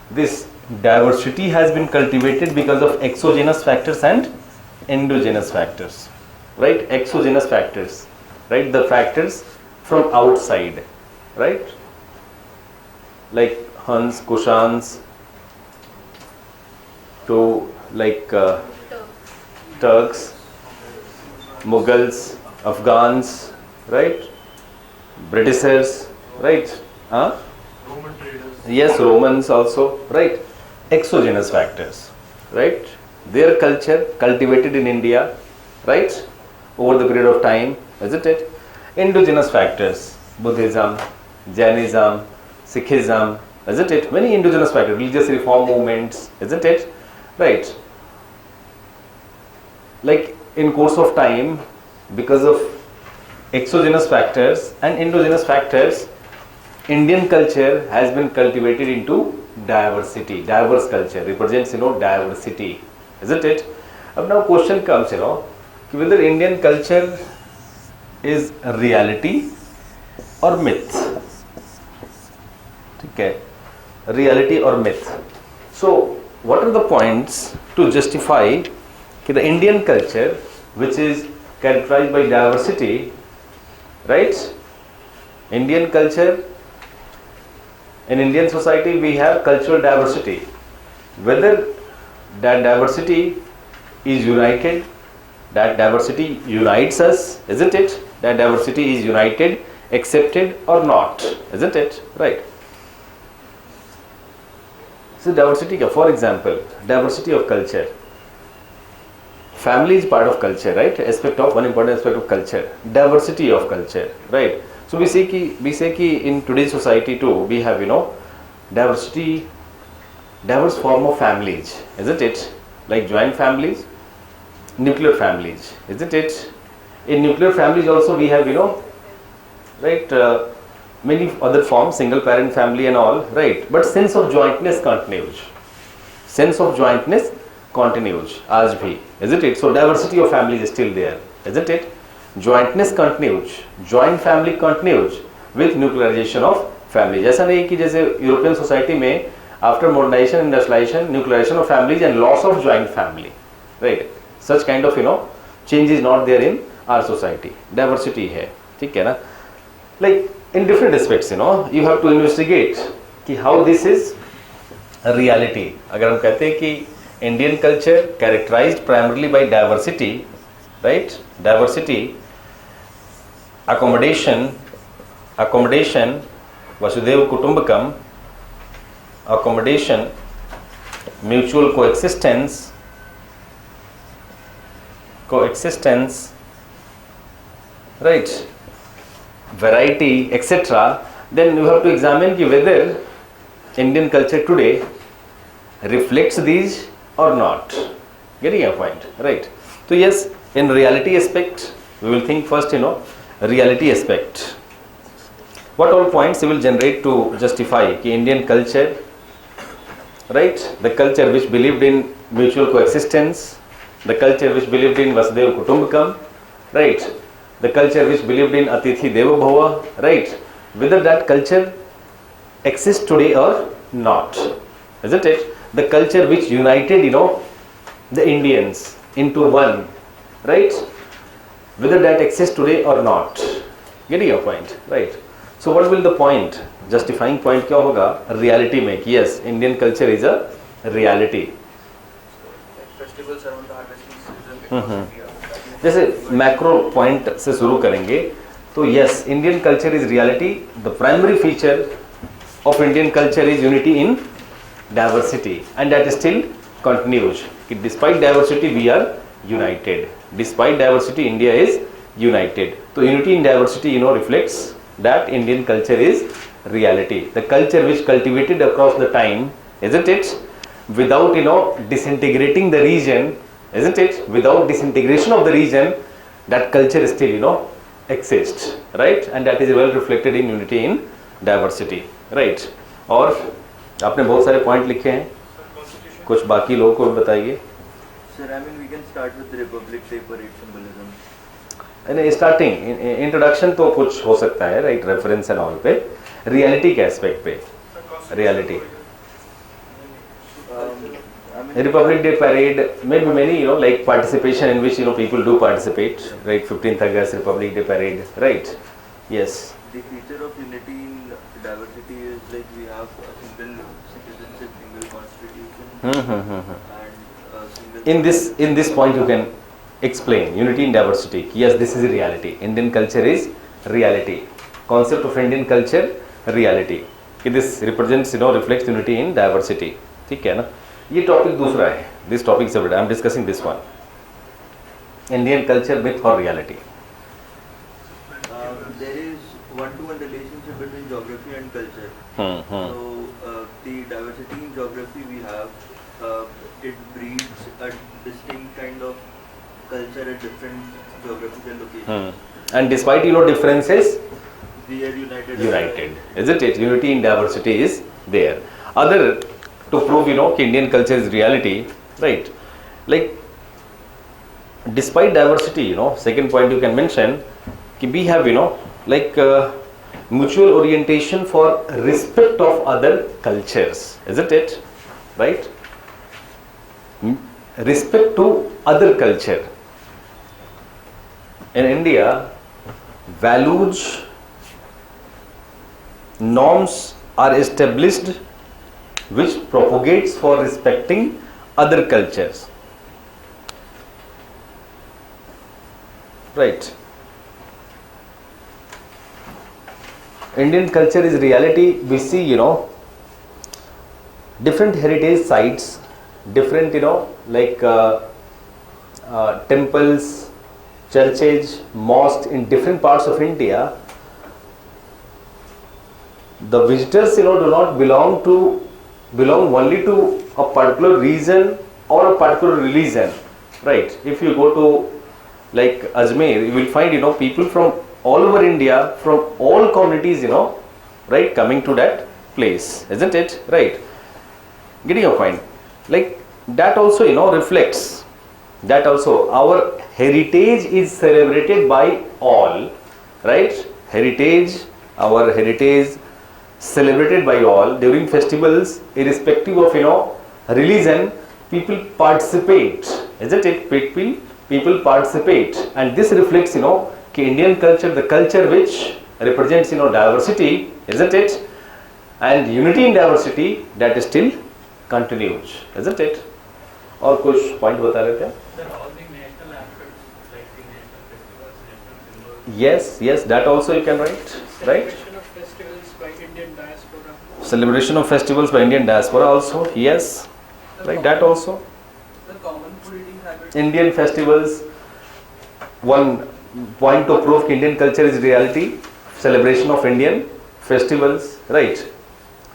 S1: this diversity has been cultivated because of exogenous factors and endogenous factors, right? Exogenous factors, right? The factors from outside, right? Like Huns, Kushans, to like Turks, Mughals, Afghans, right? Britishers, right? Huh?
S2: Roman traders.
S1: Yes, Romans also, right? Exogenous factors, right? Their culture cultivated in India, right? Over the period of time, isn't it? Endogenous factors, Buddhism, Jainism, Sikhism, isn't it? Many endogenous factors, religious reform movements, isn't it? Right. Like in course of time, because of exogenous factors and endogenous factors, Indian culture has been cultivated into diversity. Diverse culture represents, diversity, isn't it? Now question comes, whether Indian culture is reality or myth. Okay, reality or myth. So, what are the points to justify the Indian culture, which is characterized by diversity, right? Indian culture, in Indian society we have cultural diversity. Whether that diversity is united, that diversity unites us, isn't it? That diversity is united, accepted or not, isn't it? Right. So diversity, for example, diversity of culture. Family is part of culture, right? One important aspect of culture. Diversity of culture, right? So we say ki in today's society too, we have, diversity, diverse form of families, isn't it? Like joint families, nuclear families, isn't it? In nuclear families also we have, right, many other forms, single parent family and all, right? But sense of jointness continues. Sense of jointness continues, आज भी, isn't it? So diversity of families is still there, isn't it? Jointness continues, joint family continues with nuclearization of family. जैसा नहीं कि जैसे European society में after modernization, industrialization, nuclearization of families and loss of joint family, right? Such kind of change is not there in our society. Diversity है, ठीक है ना? Like in different aspects, you have to investigate कि how this is a reality. अगर हम कहते हैं कि Indian culture characterized primarily by diversity, right? Diversity, accommodation, Vasudhaiva Kutumbakam, accommodation, mutual coexistence, right? Variety, etc. Then you have to examine whether Indian culture today reflects these or not. Getting a point, right? So yes, In reality aspect, we will think first, reality aspect. What all points you will generate to justify ki Indian culture, right? The culture which believed in mutual coexistence, the culture which believed in Vasudhaiva Kutumbakam, right? The culture which believed in Atithi Devo Bhava, right? Whether that culture exists today or not, isn't it? The culture which united, the Indians into one, right? Whether that exists today or not. Getting your point, right? So what will the point? Justifying point क्या होगा? Reality में कि yes, Indian culture is a reality.
S4: Festivals around the harvesting season across India.
S1: जैसे macro point से शुरू करेंगे तो yes, Indian culture is reality. The primary feature of Indian culture is unity in diversity and that still continues. Despite diversity we are united. Despite diversity India is united. तो unity in diversity reflects that Indian culture is reality. The culture which cultivated across the time, isn't it? Without disintegrating the region, isn't it? Without disintegration of the region, that culture still exists, right? And that is well reflected in unity in diversity, right? और आपने बहुत सारे point लिखे हैं, कुछ बाकी लोगों को बताइए.
S6: Sir, I mean we can start with the Republic Day parade symbolism.
S1: Starting introduction तो कुछ हो सकता है, राइट? रेफरेंस एंड ऑल पे. रियलिटी के एस्पेक्ट पे, reality. Republic Day parade, maybe many like participation in which people do participate, right? 15th August Republic Day parade, right? Yes.
S6: The feature of unity in diversity is like we have a single citizenship, single constitution, and single.
S1: In this point you can explain unity in diversity. Yes, this is a reality. Indian culture is reality. Concept of Indian culture, reality. This represents reflects unity in diversity. ठीक है ना? ये topic दूसरा है. This topic is separate. I am discussing this one. Indian culture, myth or reality.
S6: There is one-to-one relationship between geography and culture. So the diversity in geography we have, it breeds a distinct kind of culture at different geographical locations.
S1: And despite differences,
S6: We are united.
S1: isn't it? Unity in diversity is there. Other to prove कि Indian culture is reality, right? Like despite diversity, second point you can mention कि we have like mutual orientation for respect of other cultures, isn't it? Right? Respect to other culture. In India, values, norms are established which propagates for respecting other cultures, right? Indian culture is reality. We see different heritage sites, different like temples, churches, mosques in different parts of India. The visitors do not belong only to a particular region or a particular religion, right? If you go to like Ajmer, you will find people from all over India, from all communities, right, coming to that place, isn't it? Right? Getting your point? Like that also reflects that also our heritage is celebrated by all, right? Our heritage celebrated by all during festivals, irrespective of religion. People participate, isn't it? People participate, and this reflects Indian culture, the culture which represents diversity, isn't it? And unity in diversity, that still continues, isn't it? और कुछ point बता रहे थे?
S2: Sir, all the national aspects like the national festivals, national symbols.
S1: Yes, that also you can write, right?
S2: Celebration of festivals by Indian diaspora.
S1: Celebration of festivals by Indian diaspora also, yes, right? That also.
S2: The common food eating habits.
S1: Indian festivals. One point to prove Indian culture is reality. Celebration of Indian festivals, right?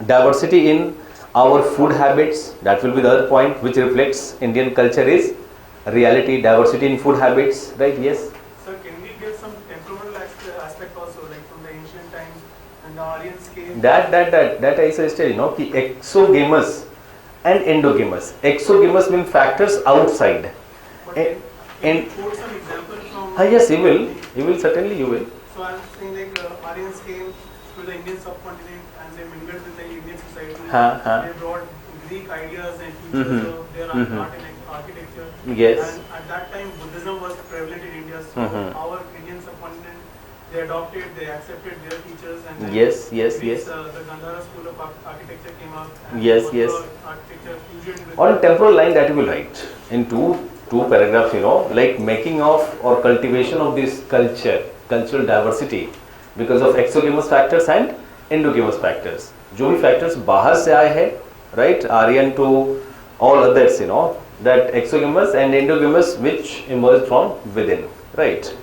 S1: Diversity in our food habits, that will be the other point which reflects Indian culture is reality, diversity in food habits, right? Yes.
S2: So can we give some temporal aspect also, like from the ancient times and the Aryans came?
S1: That I suggested, कि exogamous and endogamous. Exogamous mean factors outside.
S2: But
S1: And
S2: can you quote some example from?
S1: yes, you will certainly you will.
S2: So I'm saying like Aryans came to the Indian subcontinent and they mingled with the Indian society. They brought Greek ideas and features of their art and architecture.
S1: Yes.
S2: And at that time Buddhism was prevalent in India. So our Indian subcontinent, they adopted, they accepted their features and then
S1: Yes.
S2: the Gandhara school of architecture came up. And
S1: Yes.
S2: architecture fusion with
S1: On temporal line, that you will write in two paragraphs, like making of or cultivation of this cultural diversity because of exogamous factors and endogamous factors. जो भी factors बाहर से आए हैं, right, Aryan to all others, that exogamous and endogamous which emerged from within, right?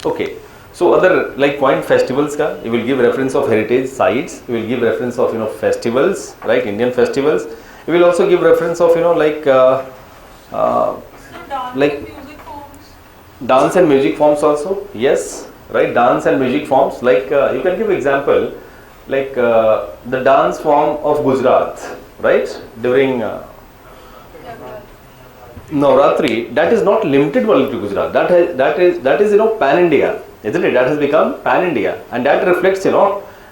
S1: Okay. So other like point festivals ka, you will give reference of heritage sites, you will give reference of festivals, right, Indian festivals. You will also give reference of like
S3: So dance
S1: like-
S3: and music forms.
S1: dance and music forms also. Yes, right, dance and music forms. Like you can give example like the dance form of Gujarat, right, during Navratri. That is not limited only to Gujarat. That is pan India, isn't it? That has become pan India, and that reflects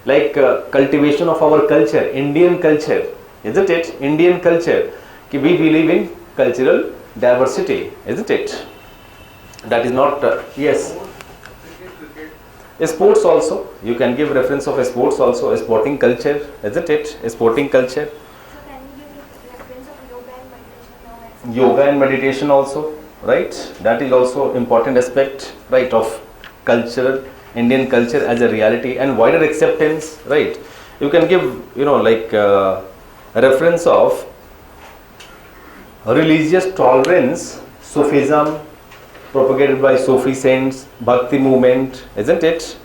S1: like cultivation of our culture, Indian culture, isn't it? Indian culture. Ki we believe in cultural diversity, isn't it? That is not yes. Sports also, you can give reference of sports also, a sporting culture, isn't it? A sporting culture.
S5: So can you give reference of yoga and meditation now as
S1: Yoga and meditation also, right? That is also important aspect, right, of cultural Indian culture as a reality and wider acceptance, right? You can give like a reference of religious tolerance, Sufism propagated by Sufi saints, Bhakti movement, isn't it?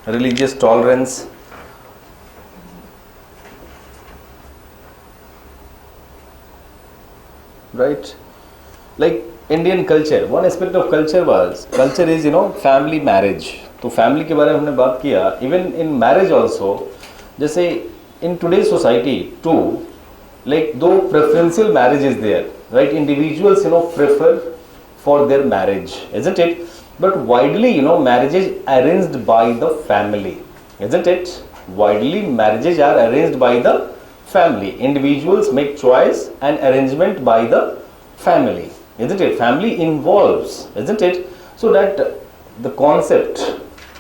S1: Religious tolerance. Right? Like Indian culture, one aspect of culture is family marriage. तो family के बारे में हमने बात किया. Even in marriage also, जैसे in today's society too, like though preferential marriage is there, right? Individuals prefer for their marriage, isn't it? But widely marriage is arranged by the family, isn't it? Widely marriages are arranged by the family. Individuals make choice and arrangement by the family, isn't it? Family involves, isn't it? So that the concept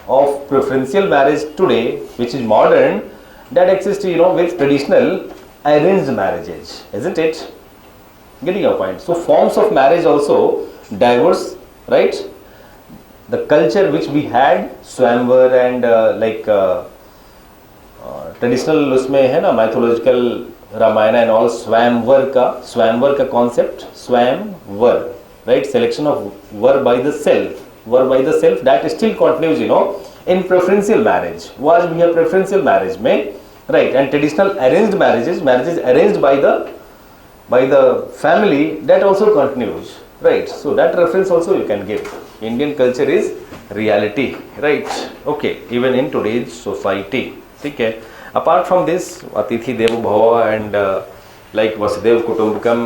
S1: of preferential marriage today, which is modern, that exists with traditional arranged marriages, isn't it? Getting your point. So forms of marriage also diverse, right? The culture which we had, Swamvar and traditional उसमें है ना mythological Ramayan and all स्वयंवर का concept swayamvar, right, selection of वर by the self that still continues in preferential marriage. Was we have preferential marriage में, right, and traditional arranged marriages arranged by the family, that also continues, right? So that reference also you can give. Indian culture is reality, right? Okay, even in today's society. Okay. Apart from this, Atithi Devo Bhava and like Vasudev Kutumbakam,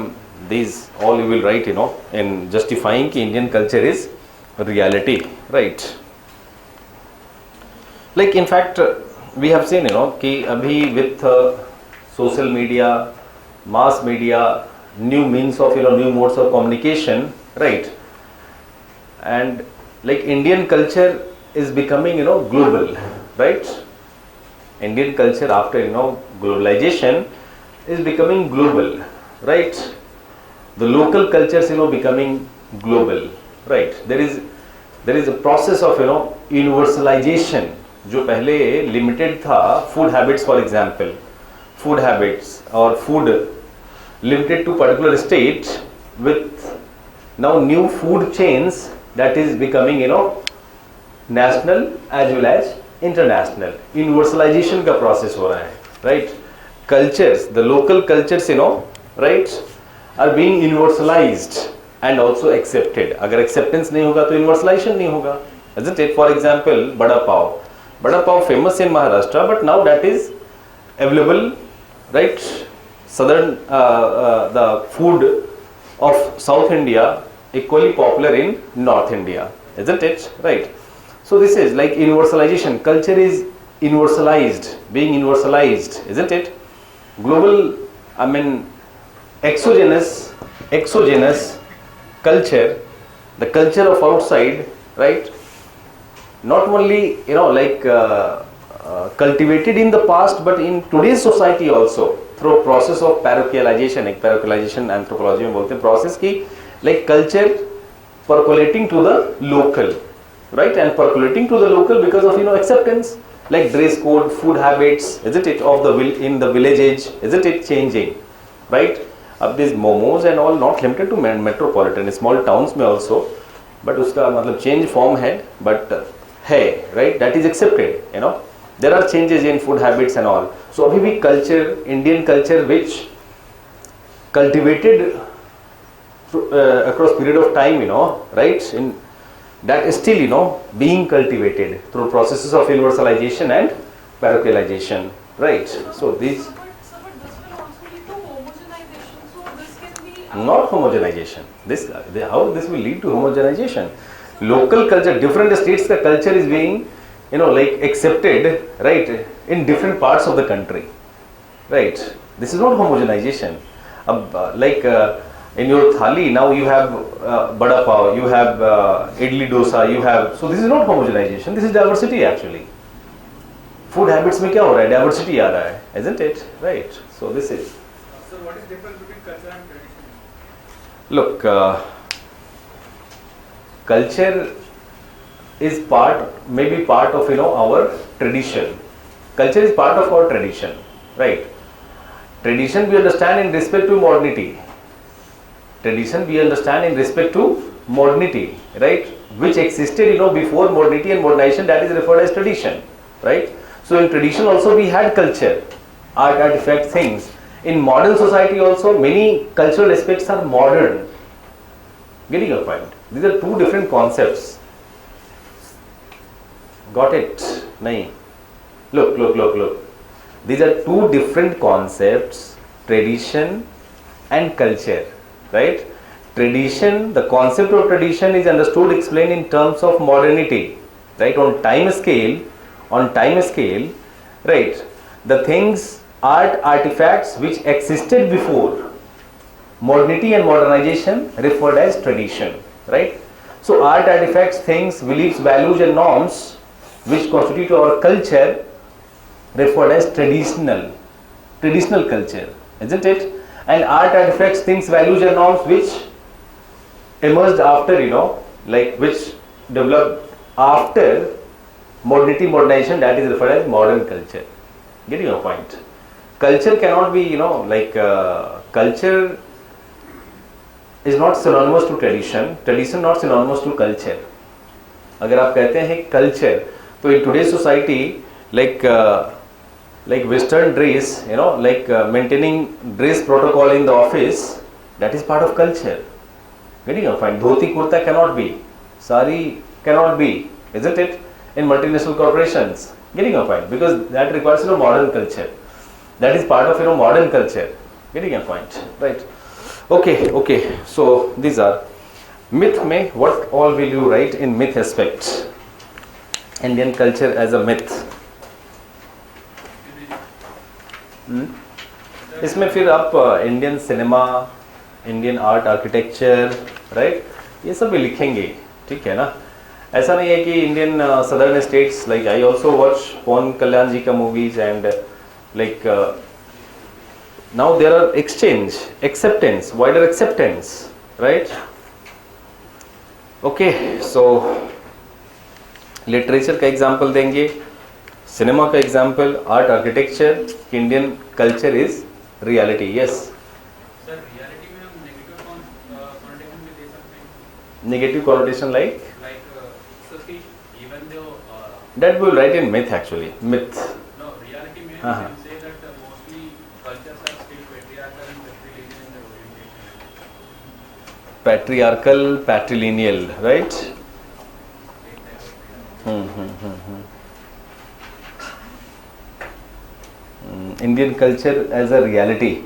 S1: these all you will write, in justifying ki Indian culture is reality, right? Like in fact, we have seen, ki abhi with social media, mass media, new means of new modes of communication, right? And like Indian culture is becoming global, right? Indian culture after globalization is becoming global, right? The local cultures becoming global, right? There is a process of universalization. जो पहले limited था, food habits for example, food habits or food limited to particular state, with now new food chains that is becoming national as well as international. Universalization का process हो रहा है, right? Cultures, the local cultures right, are being universalized and also accepted. अगर acceptance नहीं होगा तो universalization नहीं होगा, isn't it? For example, Bada Pav. Bada Pav famous in Maharashtra, but now that is available, right? Southern the food of South India equally popular in North India, isn't it? Right. So this is like universalization. Culture is universalized, being universalized, isn't it? Global, I mean, exogenous culture, the culture of outside, right? Not only, you know, like cultivated in the past, but in today's society also through process of parochialization. एक parochialization anthropology में बोलते हैं process की, like culture percolating to the local, right? And percolating to the local because of, you know, acceptance, like dress code, food habits, isn't it, of the in the village age, isn't it, changing, right? अब these momos and all not limited to metropolitan, small towns में also, but उसका मतलब change form है, but है, right? That is accepted, you know. There are changes in food habits and all. So अभी भी culture, Indian culture which cultivated across period of time, you know, right? In that is still, you know, being cultivated through processes of universalization and parochialization, right? So these
S3: But this will also lead to homogenization. So this can be
S1: not homogenization. This how this will lead to homogenization? Local culture, different states, the culture is being, you know, like accepted, right, in different parts of the country, right? This is not homogenization. Like in your thali now you have Bada Pav, you have idli dosa, you have, so this is not homogenization, this is diversity actually. Food habits में क्या हो रहा है? Diversity आ रहा है, isn't it? Right. So this is.
S2: So what is difference between culture and tradition?
S1: Look, culture is maybe part of, you know, our tradition. Culture is part of our tradition, right? Tradition we understand in respect to modernity. Tradition we understand in respect to modernity, right? Which existed, you know, before modernity and modernization, that is referred as tradition, right? So in tradition also we had culture, art, artifact, things. In modern society also many cultural aspects are modern. Getting your point? These are two different concepts. Got it? Nahi. Look. These are two different concepts, tradition and culture, right? Tradition, the concept of tradition is understood, explained in terms of modernity, right? On time scale, right? The things, art, artifacts which existed before modernity and modernization referred as tradition, right? So art, artifacts, things, beliefs, values and norms which constitute our culture referred as traditional culture, isn't it? And art, artifacts, things, values and norms which emerged after, you know, like which developed after modernity, modernization, that is referred as modern culture. Getting your point? Culture cannot be, you know, like culture is not synonymous to tradition, tradition not synonymous to culture. अगर आप कहते हैं culture, तो in today's society, like Western dress, you know, like maintaining dress protocol in the office, that is part of culture. Getting your point? Dhoti kurta cannot be, sari cannot be, isn't it? In multinational corporations. Getting your point? Because that requires, you know, modern culture. That is part of, you know, modern culture. Getting your point? Right. Okay. So these are myth. Mein what all will you write in myth aspect? Indian culture as a myth. इसमें फिर आप Indian cinema, Indian art, architecture, right, ये सब भी लिखेंगे, ठीक है ना? ऐसा नहीं है कि Indian southern states, like I also watch Pawan Kalyan ji का movies and like now there are exchange, acceptance, wider acceptance, right? Okay, so literature का एग्जाम्पल देंगे, सिनेमा का example, art, architecture, Indian culture is reality. Yes
S2: sir, reality में हम negative context भी दे सकते हैं.
S1: Negative connotation like
S2: even though
S1: that we will write in myth actually. Myth.
S2: no, reality may
S1: Uh-huh.
S2: say that mostly cultures are still patriarchal and patrilineal in their orientation.
S1: patriarchal, patrilineal, right? Indian culture as a reality.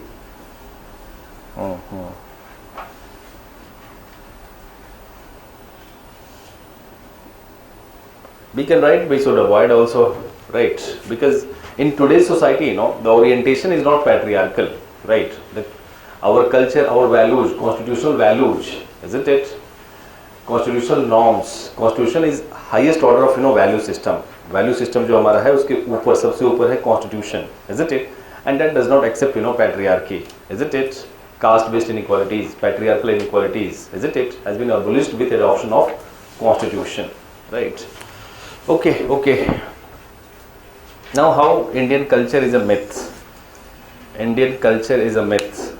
S1: We can write, we should avoid also, right? Because in today's society, the orientation is not patriarchal, right? Our culture, our values, constitutional values, isn't it? Constitutional norms. Constitution is highest order of value system. Value system जो हमारा है उसके ऊपर सबसे ऊपर है constitution, isn't it? And that does not accept patriarchy, isn't it? Caste-based inequalities, patriarchal inequalities, isn't it? Has been abolished with adoption of constitution, right? Okay. Now, how Indian culture is a myth? Indian culture is a myth.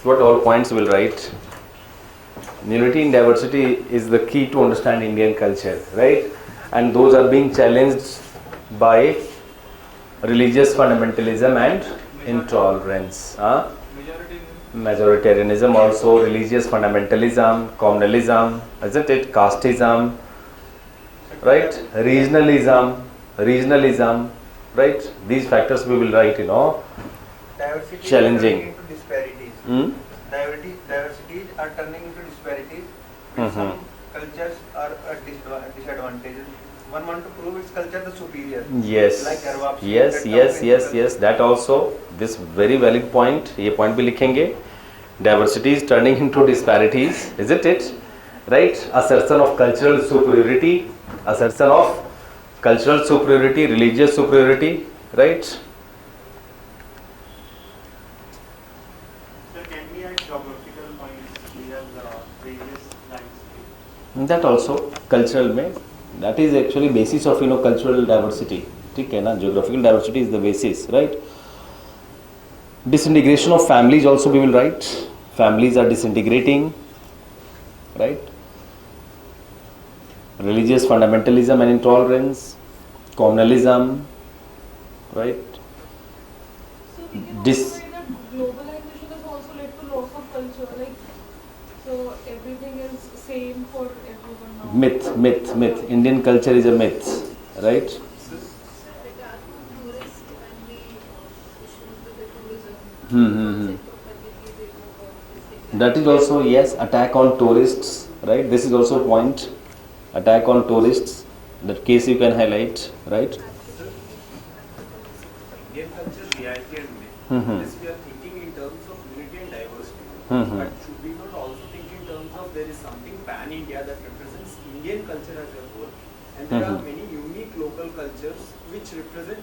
S1: What all points will write? Unity in diversity is the key to understand Indian culture, right? And those are being challenged by religious fundamentalism and intolerance. Majoritarianism also, religious fundamentalism, communalism, isn't it? Casteism, right? Regionalism, right? These factors we will write,
S4: Diversity
S1: challenging.
S4: Is turning into disparities. Diversities are turning into disparities. Some cultures are at disadvantages. One want to prove its culture the superior.
S1: Yes.
S4: Like Garvapsi,
S1: Yes. That also, this very valid point. ये point भी लिखेंगे. Diversity is turning into disparities, isn't it? Right? Assertion of cultural superiority, religious superiority, right?
S2: So can we add geographical points here, previous landscape?
S1: That also cultural में. That is actually basis of cultural diversity. ठीक है ना? Geographical diversity is the basis, right? Disintegration of families also we will write. Families are disintegrating, right? Religious fundamentalism and intolerance, communalism, right?
S3: So we can
S1: Dis-
S3: also say that globalization has also led to loss of culture, so everything is same for everyone now.
S1: Myth. Indian culture is a myth, right?
S5: So regard to tourists and the issues with the tourism,
S1: That is also, yes, attack on tourists, right? This is also a point. Attack on tourists. That case you can highlight, right?
S7: Indian culture, reality and myth. This we are thinking in terms of unity and diversity. But should we not also think in terms of there is something pan-India that represents Indian culture as a whole, and there are many unique local cultures which represent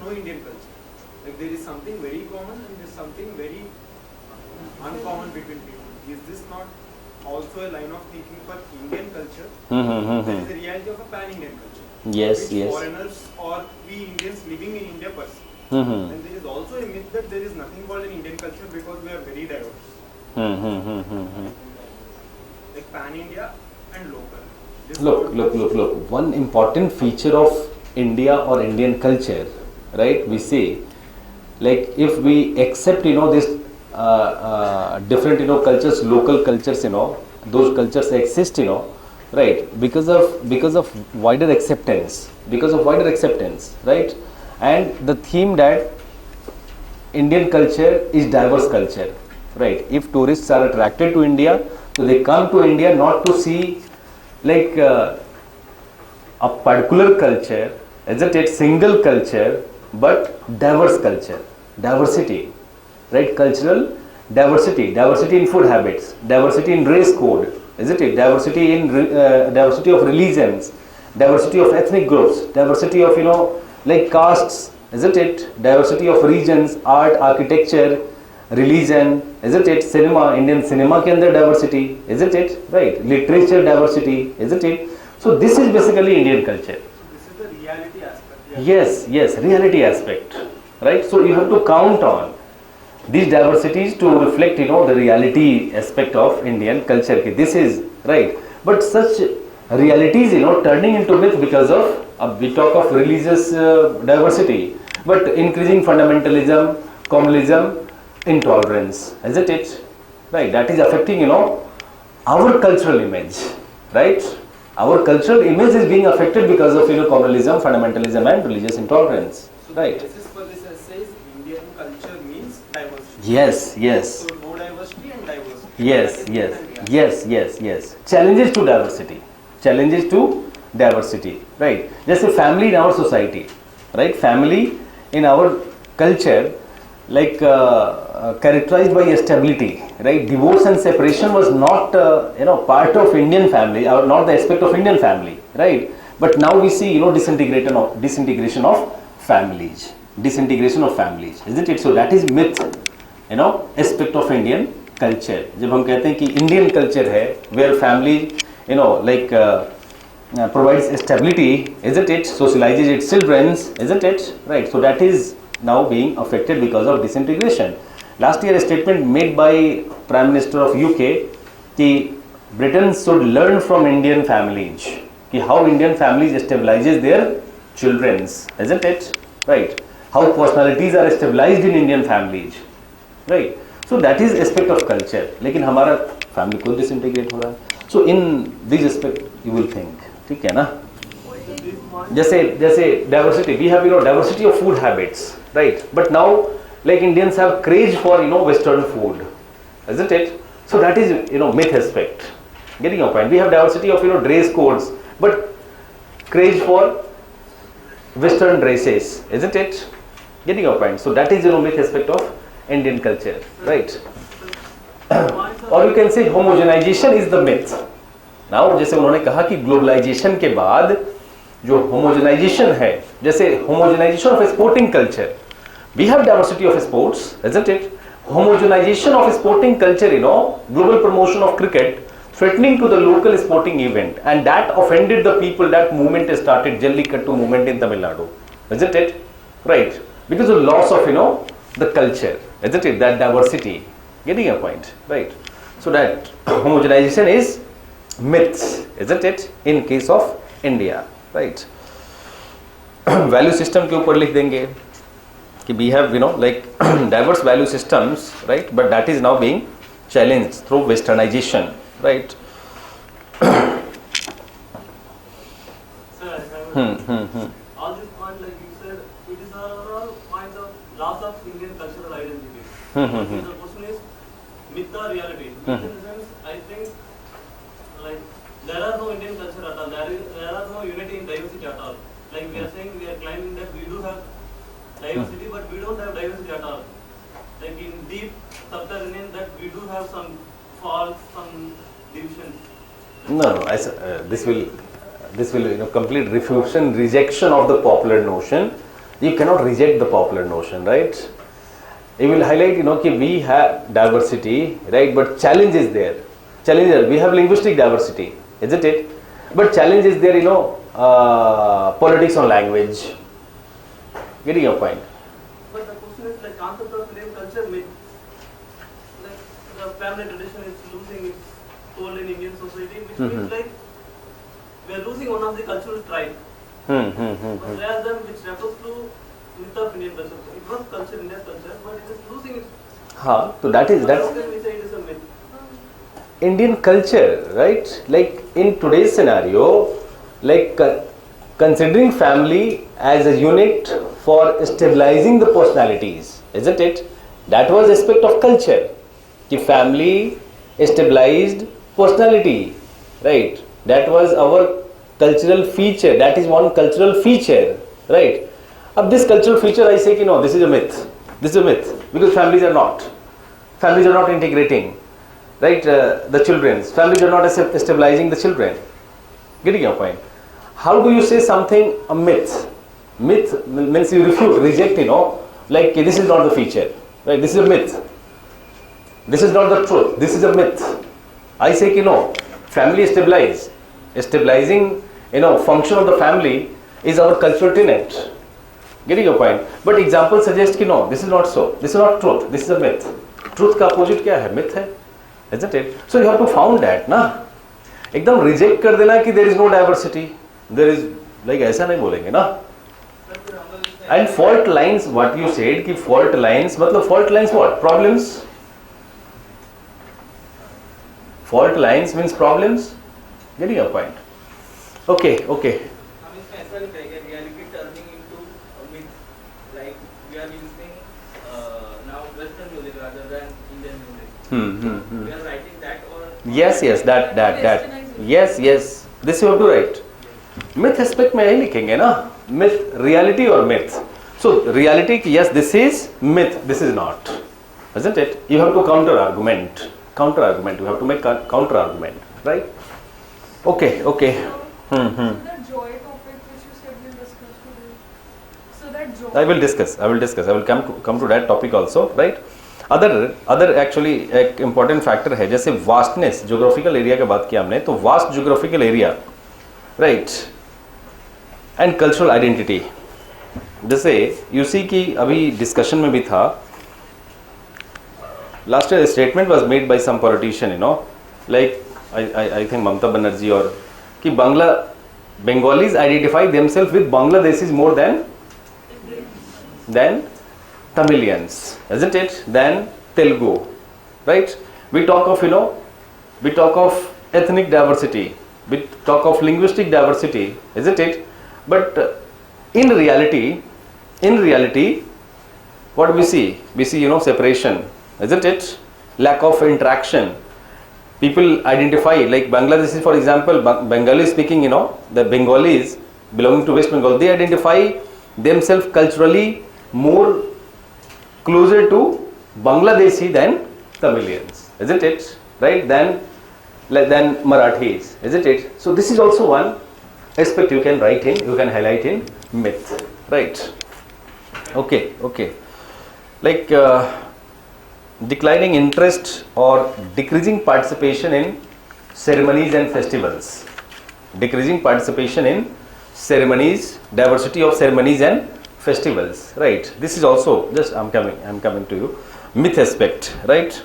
S7: no Indian culture. Like there is something very common and there is something very uncommon between people. Is this not also a line of thinking for Indian culture? There is a reality of a pan-Indian culture.
S1: Yes,
S7: which
S1: yes.
S7: foreigners or we Indians living in India perceive. And there is also a myth that there is nothing called an Indian culture because we are very diverse. Like pan-India and local. This
S1: Look. One important feature of India or Indian culture, right? We say, like if we accept, this different, cultures, local cultures, those cultures exist, right? Because of wider acceptance, right? And the theme that Indian culture is diverse culture, right? If tourists are attracted to India, so they come to India not to see like a particular culture, isn't it? Single culture, but diverse culture, diversity, right? Cultural diversity in food habits, diversity in race code, isn't it? Diversity in diversity of religions, diversity of ethnic groups, diversity of like castes, isn't it? Diversity of regions, art, architecture, religion, isn't it? Cinema, Indian cinema के अंदर diversity, isn't it? Right? Literature diversity, isn't it? So this is basically Indian culture.
S7: is the reality aspect.
S1: Yes, reality aspect, right? So you have to count on these diversities to reflect, the reality aspect of Indian culture. This is right, but such realities, turning into myth because of we talk of religious diversity, but increasing fundamentalism, communalism, intolerance, isn't it? Right, that is affecting, our cultural image, right? Our cultural image is being affected because of, communalism, fundamentalism and religious intolerance,
S7: So
S1: right?
S7: the basis for this essay is Indian culture means diversity.
S1: Yes, yes.
S7: So no diversity and diversity.
S1: Yes,
S7: That is
S1: yes,
S7: different,
S1: yes, yes, yes. Challenges to diversity. Challenges to diversity. Right. Just a family in our society. Right. Family in our culture, like characterized by stability. Right. Divorce and separation was not part of Indian family, or not the aspect of Indian family. Right. But now we see disintegration of families. Disintegration of families, isn't it? So that is myth. Aspect of Indian culture. जब हम कहते हैं कि Indian culture है where family provides stability, isn't it? Socializes its children, isn't it? Right. So that is now being affected because of disintegration. Last year a statement made by Prime Minister of UK कि Britain should learn from Indian families कि how Indian families stabilizes their children, isn't it? Right. How personalities are stabilized in Indian families. Right. So that is aspect of culture. लेकिन हमारा family खुद disintegrate हो रहा है. So in this aspect you will think, ठीक है ना? जैसे diversity, we have diversity of food habits, right? But now like Indians have craze for Western food, isn't it? So that is myth aspect. Getting your point? We have diversity of dress codes, but craze for Western dresses, isn't it? Getting your point? So that is myth aspect of Indian culture, right? Or you can say homogenization is the myth. Now जैसे उन्होंने कहा कि globalisation के बाद जो homogenization है, जैसे homogenization of sporting culture, we have diversity of sports, isn't it? Homogenization of sporting culture, global promotion of cricket, threatening to the local sporting event, and that offended the people. That movement started, Jallikattu movement in Tamil Nadu, isn't it? Right? Because of loss of the culture, isn't it? That diversity. Getting a point, right? So that homogenization is myth, isn't it? In case of India, right? Value system के ऊपर लिख देंगे कि we have diverse value systems, right? But that is now being challenged through westernization, right?
S8: Sir, all these points, like you said, it is all points of loss of Indian cultural identity. The question is myth or reality. In the sense, I think there are no Indian culture at all. There are no unity in diversity at all. Like we are saying, we are claiming that we do have diversity, but we don't have diversity at all. Like in deep subterranean, that we do have some faults, some divisions.
S1: No, this will complete rejection of the popular notion. You cannot reject the popular notion, right? It will highlight कि we have diversity, right? But challenge is there. We have linguistic diversity, isn't it? But challenge is there, politics on language. Getting your point?
S8: But the question is like concept of Indian culture myth. Like the family tradition is losing its hold in Indian society, which means like we are losing one of the cultural tribe. But rather than which refers to myth of Indian culture. It was culture, India's culture, but it is losing its.
S1: So that's
S8: How can we say it is a myth?
S1: Indian culture, right? Like in today's scenario, like considering family as a unit for stabilizing the personalities, isn't it? That was aspect of culture. The family stabilized personality, right? That was our cultural feature. That is one cultural feature, right? Of this cultural feature, I say, no, this is a myth. This is a myth because families are not integrating, right? The children. Families are not stabilizing the children. Getting your point? How do you say something a myth? Myth means you reject, like this is not the feature, right? This is a myth. This is not the truth. This is a myth. I say, no, family stabilizing, function of the family is our cultural tenet. Getting your point? But example suggests, no, this is not so. This is not truth. This is a myth. Truth का opposite क्या है? Myth है, isn't it? So you have to found that, ना? एकदम reject कर देना कि there is no diversity. There is, like ऐसा नहीं बोलेंगे ना? And fault lines, what you said कि fault lines मतलब fault lines what? Problems. Fault lines means problems. Getting your point. Okay.
S8: हम इसमें ऐसा लिखेंगे reality turning into a myth, like we are using now Western music rather than Indian music. We are writing that or
S1: Yes, that. Yes. This you have to write. Myth aspect में यही लिखेंगे ना. Myth, reality or myth. So reality, yes, this is myth. This is not, isn't it? You have to counter argument. You have to make counter argument, right? Okay.
S3: So the joy topic which you said we'll discuss today. So that joy.
S1: I will discuss. I will come to that topic also, right? Other actually एक important factor है, जैसे vastness, geographical area की बात की हमने, तो vast geographical area, right? And cultural identity. जैसे you see कि अभी discussion में भी था, last year a statement was made by some politician, like I think Mamata Banerjee, or कि Bengalis identify themselves with Bangladeshis more than Tamilians, isn't it? Than Telugu, right? We talk of ethnic diversity, we talk of linguistic diversity, isn't it? But in reality, what we see, separation, isn't it? Lack of interaction. People identify, like Bangladeshi, for example, Bengali speaking, the Bengalis belonging to West Bengal, they identify themselves culturally more closer to Bangladeshi than Tamilians, isn't it? Right? Than Marathis, isn't it? So this is also one aspect you can highlight in myth, right? Okay. Like declining interest or decreasing participation in ceremonies and festivals. Decreasing participation in ceremonies, diversity of ceremonies and festivals, right? This is also just I'm coming to you. Myth aspect, right?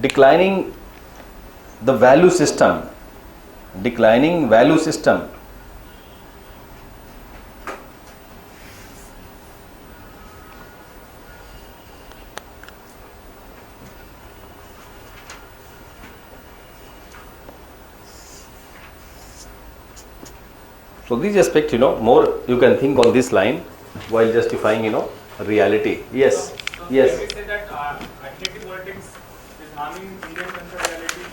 S1: Declining value system. So these aspects, more you can think on this line while justifying, reality. Yes.
S2: So can we say that identity politics is harming Indian cultural reality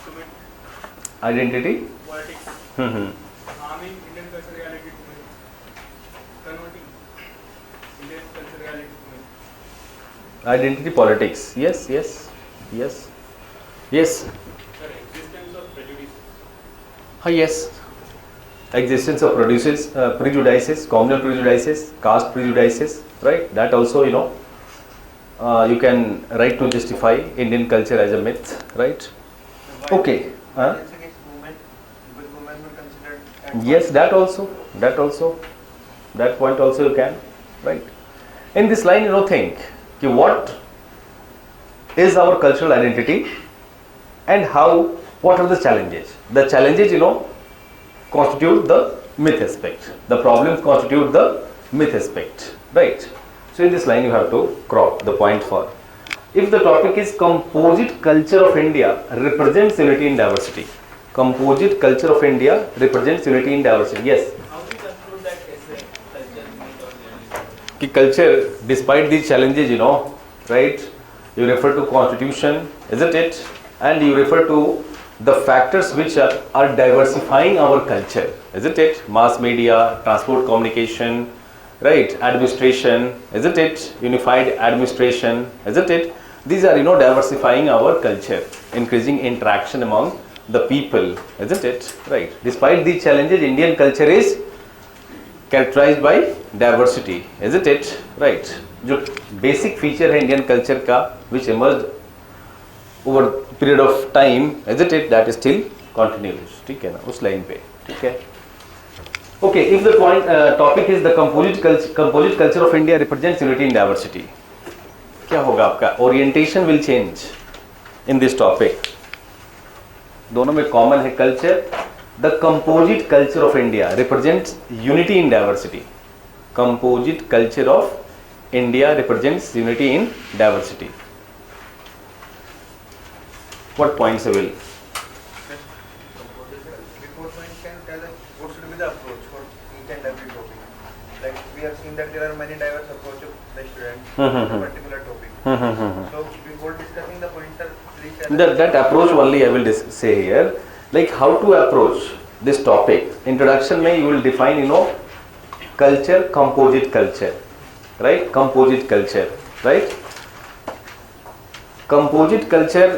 S2: to myth?
S1: Identity?
S2: Politics harming Indian cultural reality to myth. Converting Indian cultural reality to myth.
S1: Identity politics. Yes.
S2: Sir, existence of prejudice.
S1: Yes. Existence of prejudices, communal prejudices, caste prejudices, right? That also, you can write to justify Indian culture as a myth, right? Okay.
S4: Violence against women were considered.
S1: Yes, that also. That point also you can, right? In this line, think what is our cultural identity and what are the challenges? The challenges, constitute the myth aspect. The problems constitute the myth aspect, right? So in this line you have to crop the point for. If the topic is composite culture of India represents unity in diversity. Composite culture of India represents unity in diversity. Yes.
S8: how do you conclude that essay, culture, myth or reality?
S1: Ki culture, despite these challenges, right? You refer to constitution, isn't it? And you refer to the factors which are diversifying our culture, isn't it? Mass media, transport communication, right? Administration, isn't it? Unified administration, isn't it? These are, diversifying our culture, increasing interaction among the people, isn't it? Right. Despite these challenges, Indian culture is characterized by diversity, isn't it? Right. जो basic feature है Indian culture का, which emerged over period of time, isn't it? That is still continues. ठीक है ना? उस line पे, ठीक है? Okay. If the topic is the composite culture of India represents unity in diversity, क्या होगा आपका? Orientation will change in this topic. दोनों में कॉमन है culture. The composite culture of India represents unity in diversity. Composite culture of India represents unity in diversity. What points you will?
S4: Before point can tell us what should be the approach for each and every topic. Like we have seen that there are many diverse approaches of the students to a particular topic. So before discussing the pointer, please tell us.
S1: That approach only I will say here. Like how to approach this topic. Introduction में you will define, you know, culture, composite culture, right? Composite culture, right? Composite culture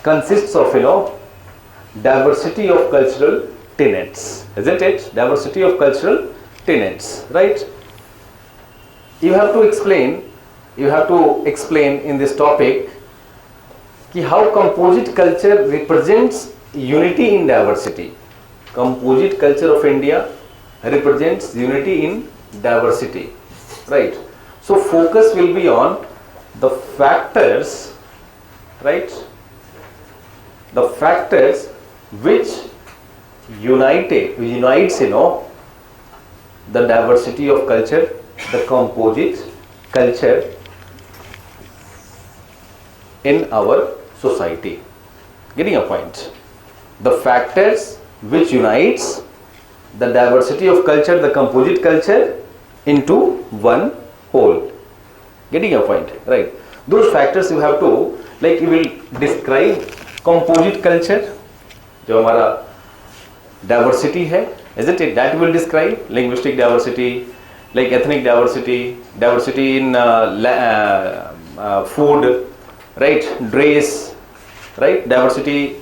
S1: consists of, you know, diversity of cultural tenets, isn't it? Diversity of cultural tenets, right? You have to explain in this topic कि how composite culture represents unity in diversity. Composite culture of India represents unity in diversity, right? So focus will be on the factors, right? The factors which unites, you know, the diversity of culture, the composite culture in our society. Getting a point? The factors which unites the diversity of culture, the composite culture into one whole. Getting a point, right? Those factors you have to, like, you will describe composite culture, जो हमारा diversity है, isn't it? That will describe linguistic diversity, like ethnic diversity, diversity in food, right? Dress, right? Diversity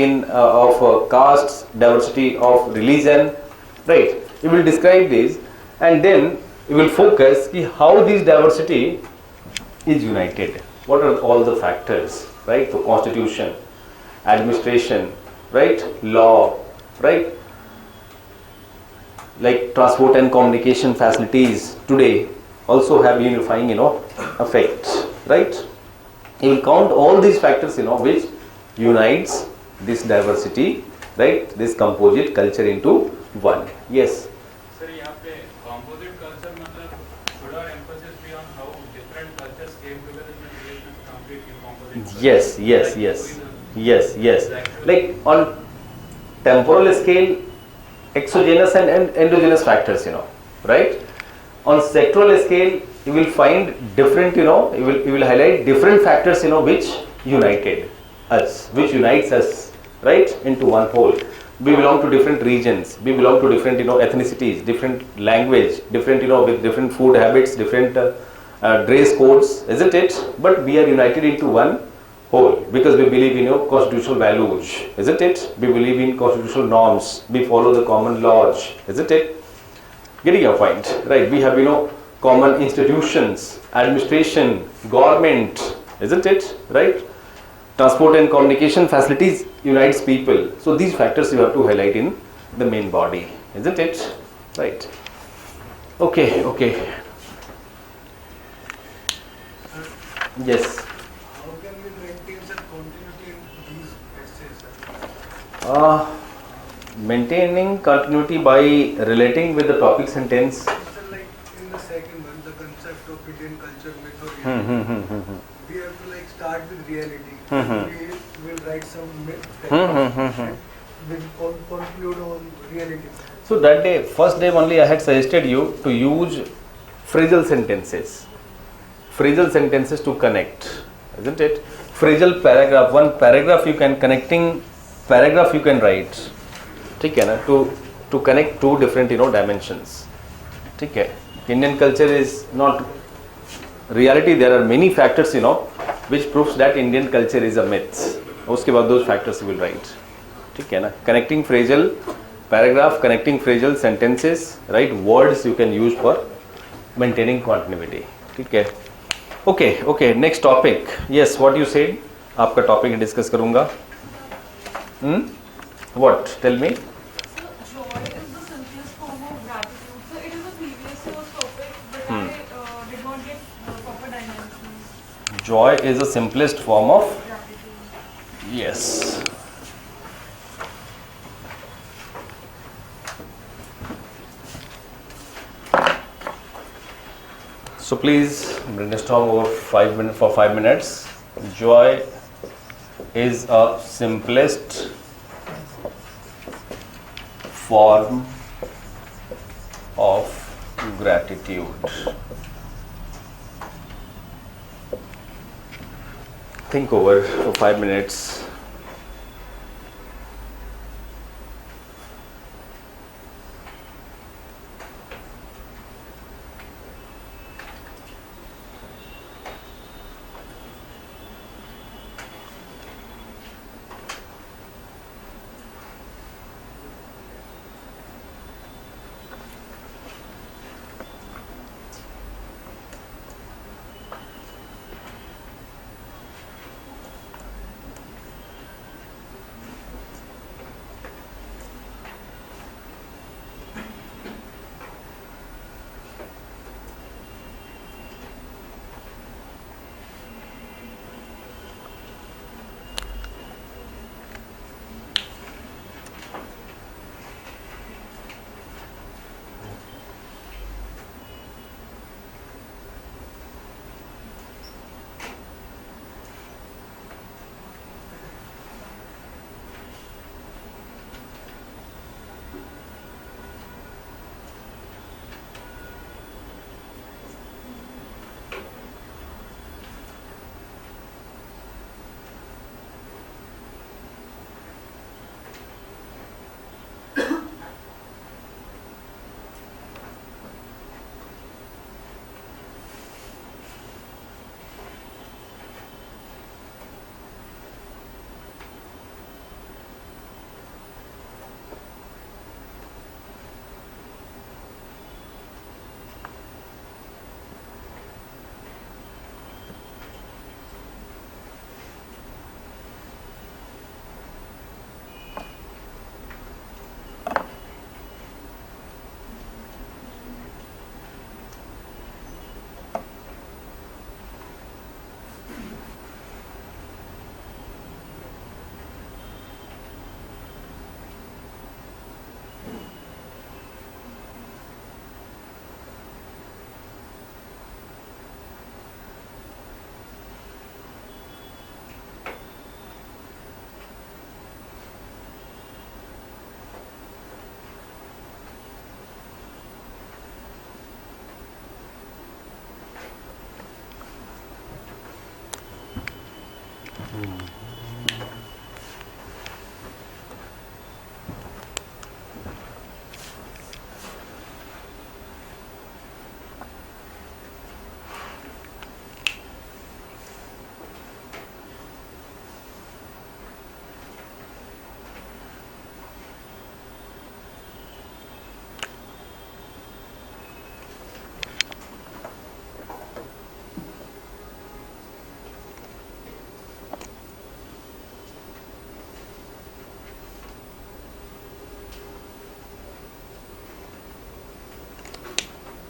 S1: in of castes, diversity of religion, right? You will describe this, and then you will focus कि how this diversity is united. What are all the factors, right? So constitution, administration, right? Law, right? Like transport and communication facilities today also have unifying, you know, effect, right? You will count all these factors, you know, which unites this diversity, right? This composite culture into one. Yes.
S9: Sir, यहाँ पे composite culture मतलब should our emphasis be on how different cultures came together in creation of completely composite culture?
S1: Yes. Like on temporal scale, exogenous and endogenous factors, you know, right? On sectoral scale, you will find different, you know, you will highlight different factors, you know, which united us, which unites us, right, into one whole. We belong to different regions, we belong to different, you know, ethnicities, different language, different, you know, with different food habits, different dress codes, isn't it? But we are united into one whole because we believe in, you know, constitutional values, isn't it? We believe in constitutional norms, we follow the common laws, isn't it? Getting your point, right? We have, you know, common institutions, administration, government, isn't it? Right? Transport and communication facilities unites people. So these factors you have to highlight in the main body, isn't it? Right? Okay. Yes.
S2: How can we maintain such continuity in these essays?
S1: Maintaining continuity by relating with the topic sentence.
S2: So like in the second one, the concept of Indian culture, myth or reality. We have to like start with reality. We will write some myth. We'll conclude on reality.
S1: So that day, first day only, I had suggested you to use phrasal sentences. Phrasal sentences to connect, isn't it? Phrasal paragraph, one paragraph you can connecting paragraph you can write. ठीक है ना? To connect two different, you know, dimensions. ठीक है? Indian culture is not reality. There are many factors, you know, which proves that Indian culture is a myth. उसके बाद those factors you will write. ठीक है ना? Connecting phrasal paragraph, connecting phrasal sentences, right? Words you can use for maintaining continuity. ठीक है? Okay. Next topic. Yes, what you said? आपका topic discuss करूँगा. What? Tell me.
S3: So, joy is the simplest form of gratitude. So, it is a previous year's topic, but I did not get proper dimensions.
S1: Joy is the simplest form of
S3: Gratitude.
S1: Yes. So please brainstorm over 5 minutes for 5 minutes. Joy is a simplest form of gratitude. Think over for 5 minutes.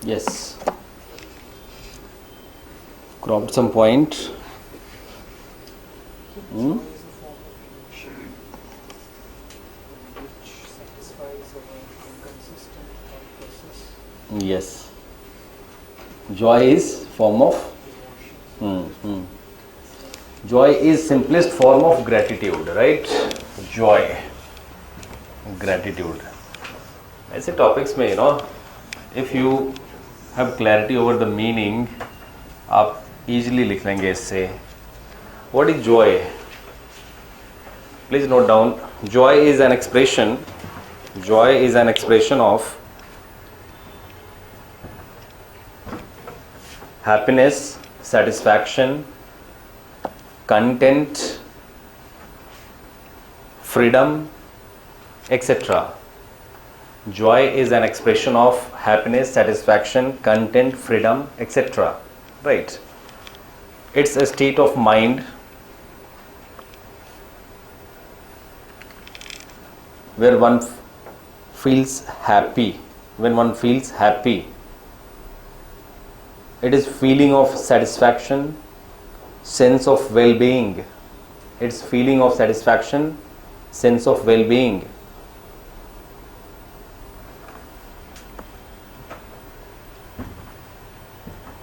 S1: Yes. Cropped some point. Hmm? Yes. Joy is form of joy is simplest form of gratitude, right? Joy, gratitude. ऐसे topics में if you have clarity over the meaning, आप easily लिख लेंगे इससे. What is joy? Please note down. Joy is an expression. Joy is an expression of happiness, satisfaction, content, freedom, etc. Joy is an expression of happiness, satisfaction, content, freedom, etc. Right? It's a state of mind where one feels happy. When one feels happy, it is feeling of satisfaction, sense of well-being, It's feeling of satisfaction, sense of well-being.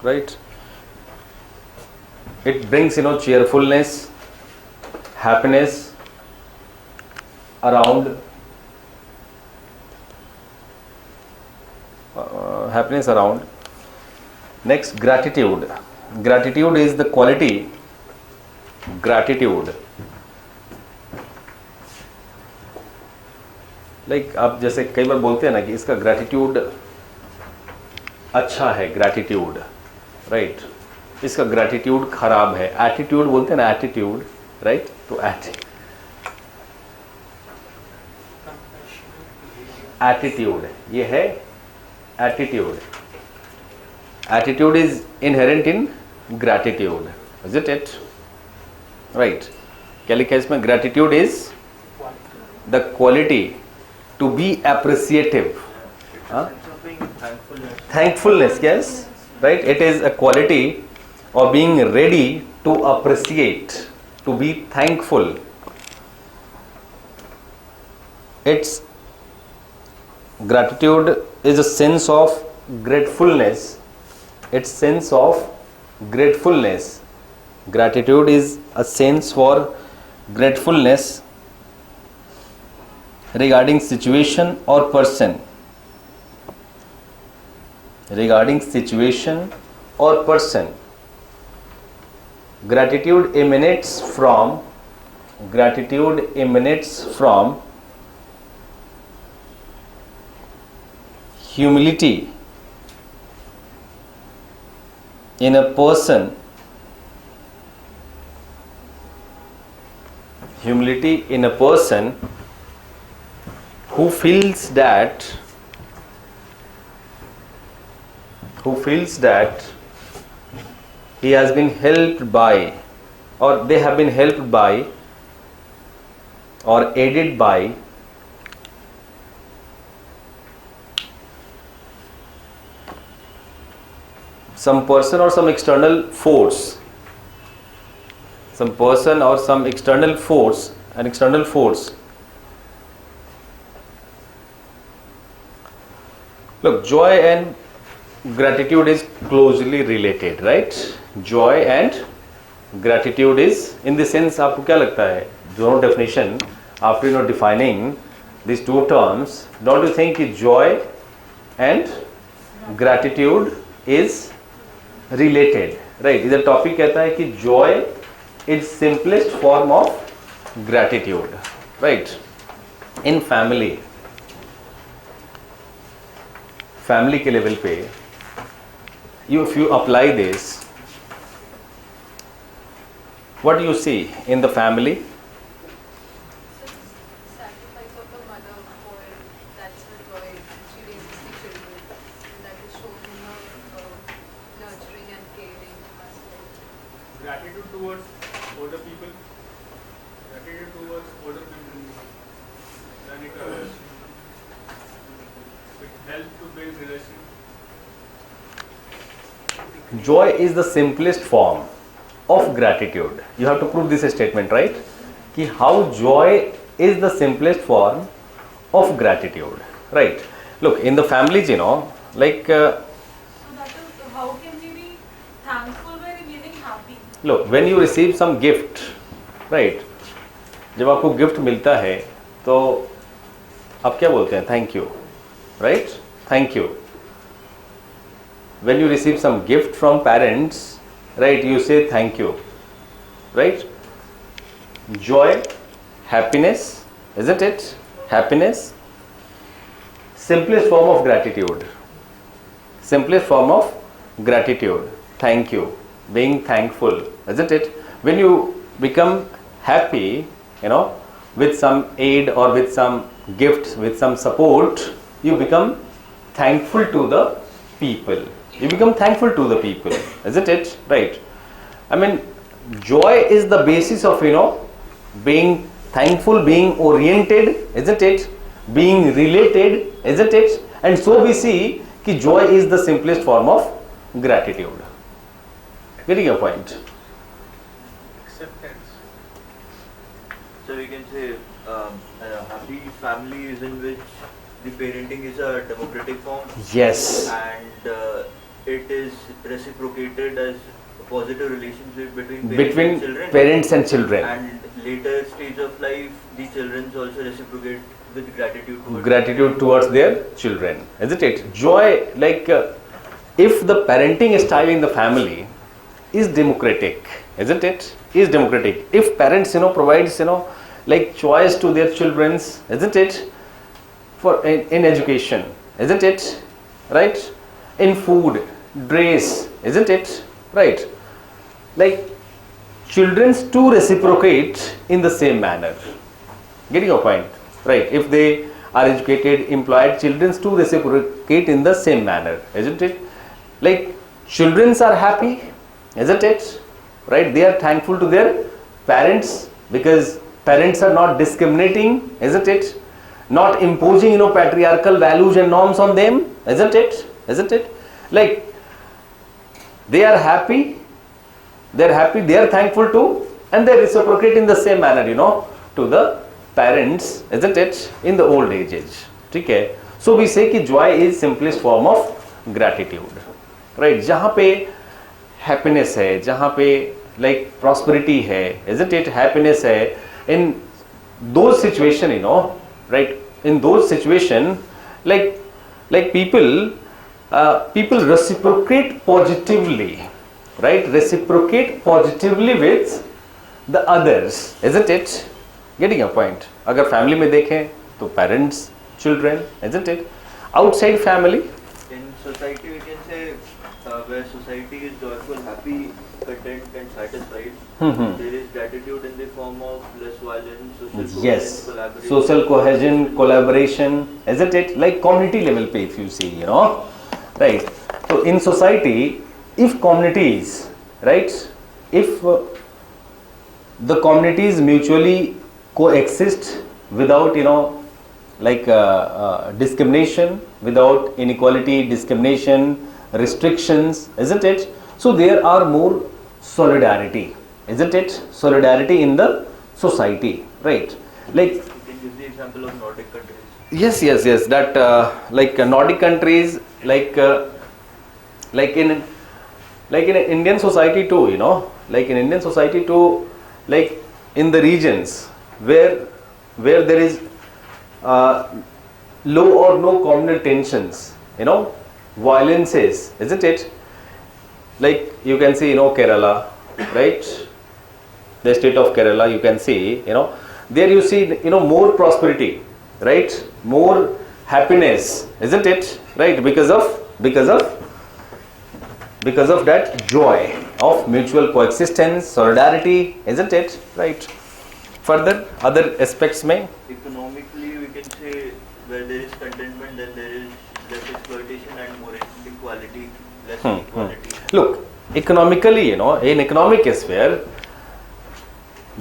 S1: Right? It brings, cheerfulness, happiness around. Happiness around. Next, gratitude. Gratitude is the quality. Gratitude. Like आप जैसे कई बार बोलते हैं ना कि इसका gratitude अच्छा है, gratitude, right? इसका gratitude खराब है, attitude बोलते हैं ना, attitude, right? तो attitude ये है attitude. Attitude is inherent in gratitude, isn't it? Right? क्या लिखा है इसमें? Gratitude is the quality to be appreciative. Thankfulness, yes, right? It is a quality of being ready to appreciate, to be thankful. It's gratitude is a sense of gratefulness. It's sense of gratefulness. Gratitude is a sense for gratefulness regarding situation or person. Regarding situation or person. Gratitude emanates from humility in a person. Humility in a person who feels that he has been helped by, or they have been helped by or aided by some person or some external force. Some person or some external force, an external force. Look, joy and gratitude is closely related, right? Joy and gratitude is, in the sense, आपको क्या लगता है? दोनों definition, after defining these two terms, don't you think that joy and gratitude is related, right? इधर topic कहता है कि joy is simplest form of gratitude, right? In family के level पे, if you apply this, what do you see in the family?
S5: Sacrifice of the mother for that's her joy. She raises the children. And that is shown in her nurturing and caring aspect.
S9: Gratitude towards older people, gratitude towards older people, then it helps to build relations.
S1: Joy is the simplest form of gratitude. You have to prove this statement, right? कि how joy is the simplest form of gratitude, right? Look, in the families, like
S3: So that is, how can we be thankful when remaining happy?
S1: look, when you receive some gift, right? जब आपको gift मिलता है तो आप क्या बोलते हैं? Thank you, right? Thank you. When you receive some gift from parents, right, you say thank you, right? Joy, happiness, isn't it? Happiness, simplest form of gratitude. Simplest form of gratitude. Thank you, being thankful, isn't it? When you become happy, with some aid or with some gift, with some support, you become thankful to the people. You become thankful to the people, isn't it? Right? I mean, joy is the basis of, being thankful, being oriented, isn't it? Being related, isn't it? And so we see that joy is the simplest form of gratitude. Getting your point?
S4: Acceptance.
S6: So we can say a happy family is in which the parenting is a democratic form
S1: Yes.
S6: and it is reciprocated as a positive relationship between
S1: Between
S6: and children.
S1: parents and children.
S6: And later stage of life, the children also reciprocate with gratitude towards
S1: Gratitude towards their children, isn't it? Joy, like if the parenting style in the family is democratic, isn't it? Is democratic. If parents, provides, like choice to their children's, isn't it? For in education, isn't it? Right? In food, dress, isn't it? Right? Like children's to reciprocate in the same manner. Getting your point? Right? If they are educated, employed, children's to reciprocate in the same manner, isn't it? Like children's are happy, isn't it? Right? They are thankful to their parents because parents are not discriminating, isn't it? Not imposing, patriarchal values and norms on them, isn't it? Isn't it? Like they are happy, they are thankful to, and they reciprocate in the same manner, to the parents, isn't it? In the old age. Okay? So we say कि joy is simplest form of gratitude, right? जहाँ पे happiness है, जहाँ पे like prosperity है, isn't it? Happiness है. In those situation, right? In those situation, like people reciprocate positively, right? Reciprocate positively with the others, isn't it? Getting your point? अगर family में देखें तो parents, children, isn't it? Outside family,
S6: in society we can say where society is joyful, happy, content and satisfied. There is gratitude in the form of less violence, social
S1: yes,
S6: cohesion, collaboration.
S1: social cohesion, collaboration, isn't it? Like community level पे if you see, right? So in society, if communities, right? If the communities mutually coexist without, like discrimination, without inequality, discrimination, restrictions, isn't it? So there are more solidarity, isn't it? Solidarity in the society, right? Like
S6: You can give the example of Nordic countries.
S1: yes. That like Nordic countries, like in Indian society too, like in Indian society too, like in the regions where there is low or no communal tensions, violences, isn't it? Like you can see, Kerala, right? The state of Kerala, you can see, there you see, more prosperity, right? More happiness, isn't it? Right? Because of that joy of mutual coexistence, solidarity, isn't it? Right? Further, other aspects may.
S6: Economically, we can say where there is contentment, then there is less exploitation and more equality, less inequality.
S1: Look, economically, in economic sphere,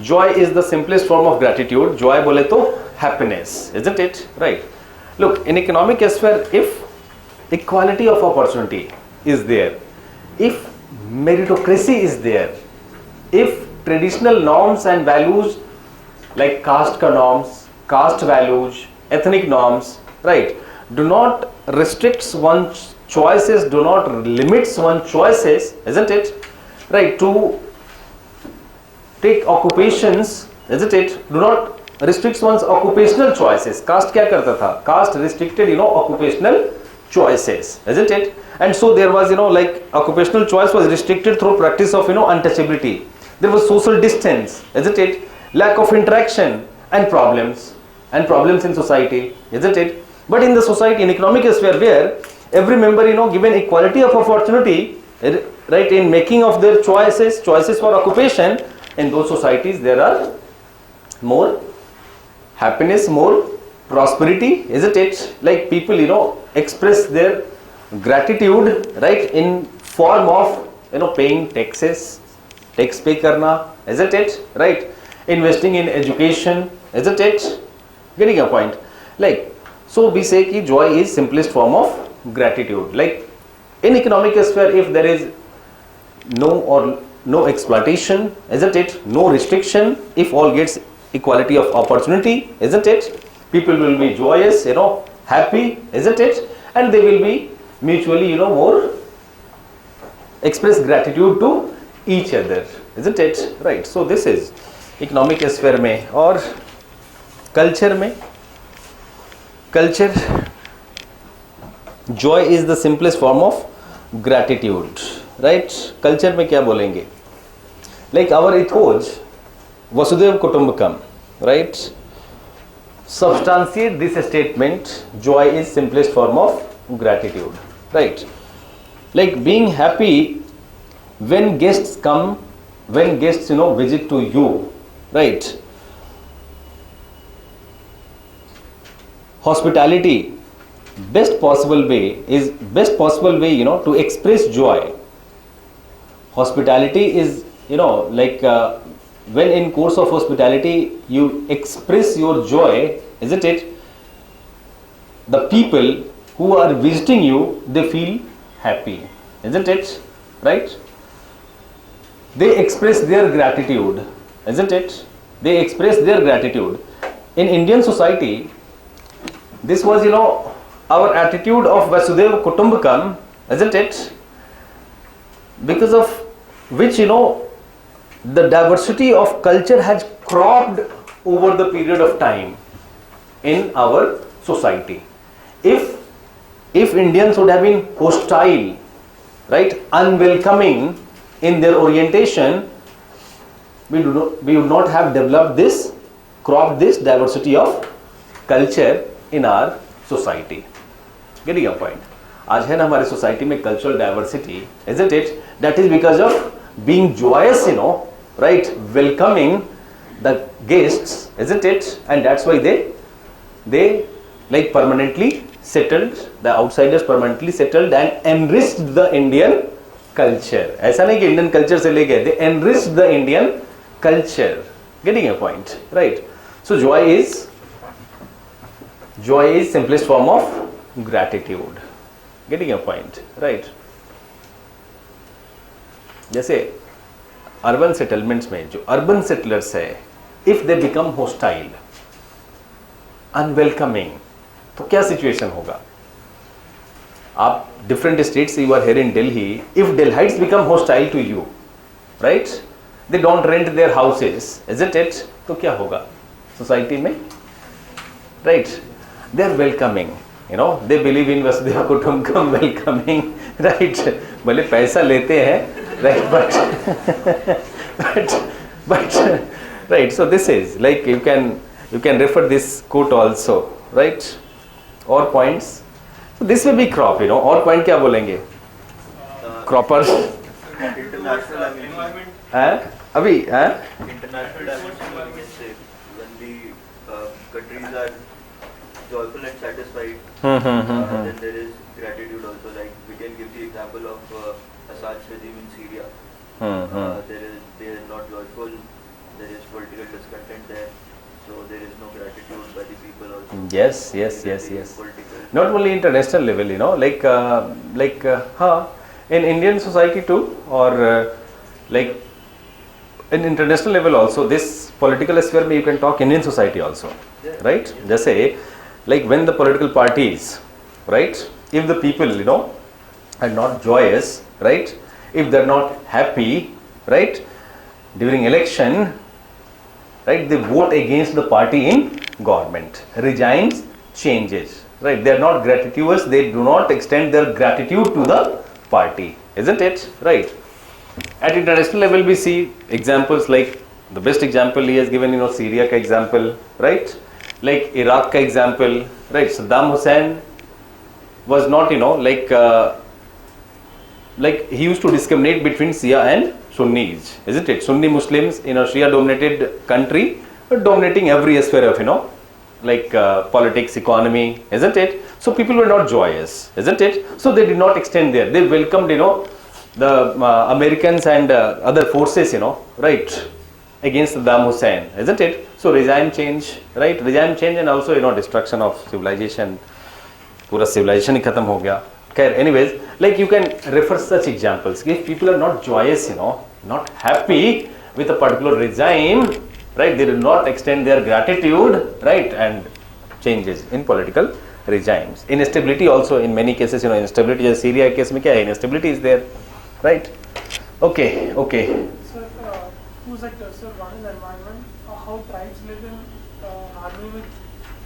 S1: joy is the simplest form of gratitude. Joy bole to happiness, isn't it? Right. Look, in economic sphere, if equality of opportunity is there, if meritocracy is there, if traditional norms and values like caste norms, caste values, ethnic norms, right, do not restrict one's choices, do not limits one's choices, isn't it? Right, to take occupations, isn't it? Do not restrict one's occupational choices. Caste क्या करता था? Caste restricted, occupational choices, isn't it? And so there was, like occupational choice was restricted through practice of, untouchability. There was social distance, isn't it? Lack of interaction and problems in society, isn't it? But in the society, in economic sphere where every member, given equality of opportunity, right, in making of their choices for occupation, in those societies there are more happiness, more prosperity, isn't it? Like people, express their gratitude, right, in form of, paying taxes, tax pay karna, isn't it? Right? Investing in education, isn't it? Getting a point? Like, so we say कि joy is simplest form of gratitude. Like in economic sphere, if there is no exploitation, isn't it? No restriction, if all gets equality of opportunity, isn't it? People will be joyous, happy, isn't it? And they will be mutually, more express gratitude to each other, isn't it? Right. So this is economic sphere में और culture में culture joy is the simplest form of gratitude, right? Culture में क्या बोलेंगे? Like our ethos Vasudhaiva Kutumbakam, right? Substantiate this statement, joy is simplest form of gratitude, right? Like being happy when guests come, when guests visit to you, right? Hospitality, best possible way to express joy. Hospitality is when in course of hospitality you express your joy, isn't it? The people who are visiting you, they feel happy, isn't it? Right? They express their gratitude, isn't it? They express their gratitude. In Indian society, this was our attitude of Vasudhaiva Kutumbakam, isn't it? Because of which the diversity of culture has cropped over the period of time in our society. If Indians would have been hostile, right, unwelcoming in their orientation, we would not have developed this, cropped this diversity of culture in our society. Getting your point? आज है ना हमारे society में cultural diversity, isn't it? That is because of being joyous, right, welcoming the guests, isn't it? And that's why they like permanently settled, the outsiders permanently settled and enriched the Indian culture. ऐसा नहीं कि Indian culture से ले गए, they enriched the Indian culture. Getting your point, right? So joy is simplest form of gratitude. Getting your point, right? जैसे urban settlements में जो urban settlers है, if they become hostile, unwelcoming, तो क्या situation होगा? आप different states, you are here in Delhi, if Delhiites become hostile to you, right, they don't rent their houses, isn't it? तो क्या होगा सोसाइटी में? Right, they are welcoming, they believe in वसुधैव कुटुंबकम, वेलकमिंग, राइट? भले पैसा लेते हैं, right, but right, so this is like you can refer this quote also, right? Or points, so this will be crop, और point क्या बोलेंगे? Croppers,
S6: international environment,
S1: अभी
S6: international dimension, we can say, when the countries are joyful and satisfied, then there is gratitude also. Like we can give the example of Assad's regime in Syria. They are not joyful. There is political discontent there, so there is no gratitude by the people also.
S1: Yes. Not only international level, in Indian society too, or like in international level also. This political sphere, you can talk Indian society also, right? Just say, like when the political parties, right? If the people, are not joyous, right? If they're not happy, right? During election, right? They vote against the party in government, resigns, changes, right? They're not gratituous. They do not extend their gratitude to the party, isn't it? Right? At international level, we see examples like the best example he has given, Syria ka example, right? Like Iraq ka example, right? Saddam Hussein was not, like he used to discriminate between Shia and Sunnis, isn't it? Sunni Muslims in a Shia dominated country are dominating every sphere of, politics, economy, isn't it? So people were not joyous, isn't it? So they did not extend there. They welcomed, the Americans and other forces, right, against Saddam Hussein, isn't it? So regime change, right? Regime change and also, destruction of civilization. Pura civilization ही खत्म हो गया. Okay, anyways, like you can refer such examples. If people are not joyous, not happy with a particular regime, right? They do not extend their gratitude, right? And changes in political regimes. Instability also in many cases, instability, as Syria case में क्या है? Instability is there, right? Okay, okay.
S10: Sir, two sectors. Sir, one is environment. How tribes live in harmony with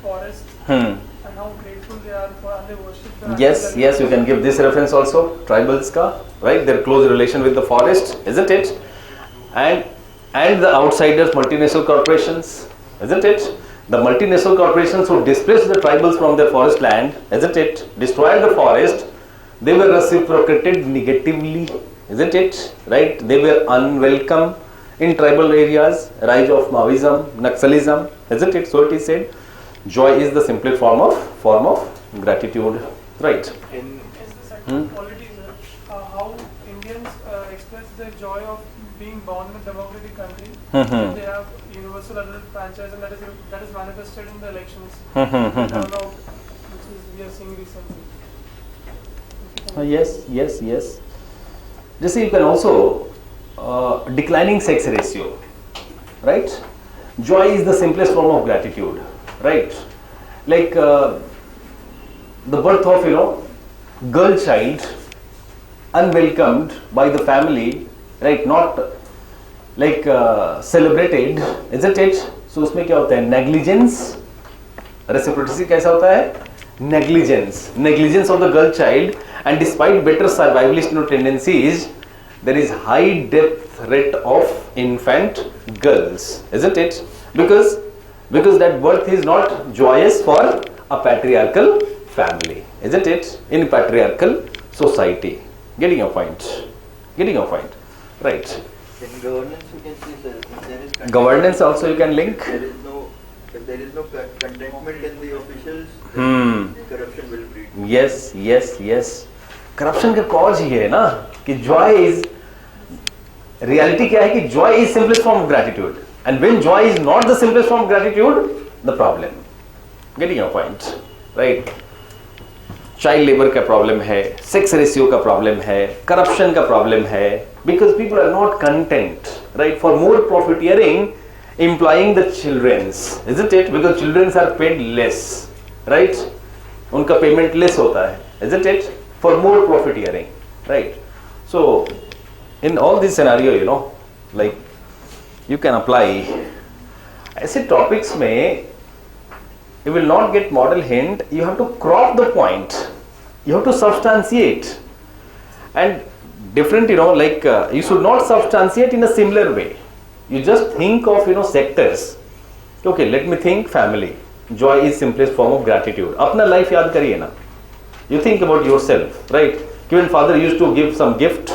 S10: forests, and how grateful they are for, and they worship the
S1: Yes, yes, you can give this reference also. Tribals ka, right? Their close relation with the forest, isn't it? And the outsiders, multinational corporations, isn't it? The multinational corporations who displaced the tribals from their forest land, isn't it? Destroyed the forest. They were reciprocated negatively, isn't it? Right? They were unwelcome in tribal areas. Rise of Maoism, Naxalism, isn't it? So it is said. Joy is the simplest form of gratitude, right?
S10: In the second quality, sir, how Indians express their joy of being born in a democratic country. They have universal adult franchise, and that is manifested in the elections. Turnout, which is we are seeing recently.
S1: Yes. Just you can also declining sex ratio, right? Joy is the simplest form of gratitude, right? Like the birth of girl child unwelcomed by the family, right? Not like celebrated, isn't it? So उसमें क्या होता है? Negligence. Reciprocity कैसा होता है? Negligence of the girl child, and despite better survivalist tendencies, there is high death rate of infant girls, isn't it? Because that birth is not joyous for a patriarchal family, isn't it? In patriarchal society. Getting your point, right?
S6: In governance, you can see, sir, if there is
S1: Governance also you can link.
S6: If there is no contentment in the officials, then corruption will breed.
S1: Yes. Corruption का cause ही है ना कि joy is reality क्या है कि joy is simplest form of gratitude, and when joy is not the simplest form of gratitude, the problem. Getting your point, right? Child labor का problem है, sex ratio का problem है, corruption का problem है, because people are not content, right? For more profiteering, employing the childrens, isn't it? Because childrens are paid less, right? उनका payment less होता है, isn't it? For more profiteering, right? So in all this scenario, like you can apply ऐसे topics में you will not get model hint. You have to crop the point. You have to substantiate, and different, like you should not substantiate in a similar way. You just think of sectors. Okay, let me think family. Joy is simplest form of gratitude. अपना life याद करिए ना. You think about yourself, right? When father used to give some gift,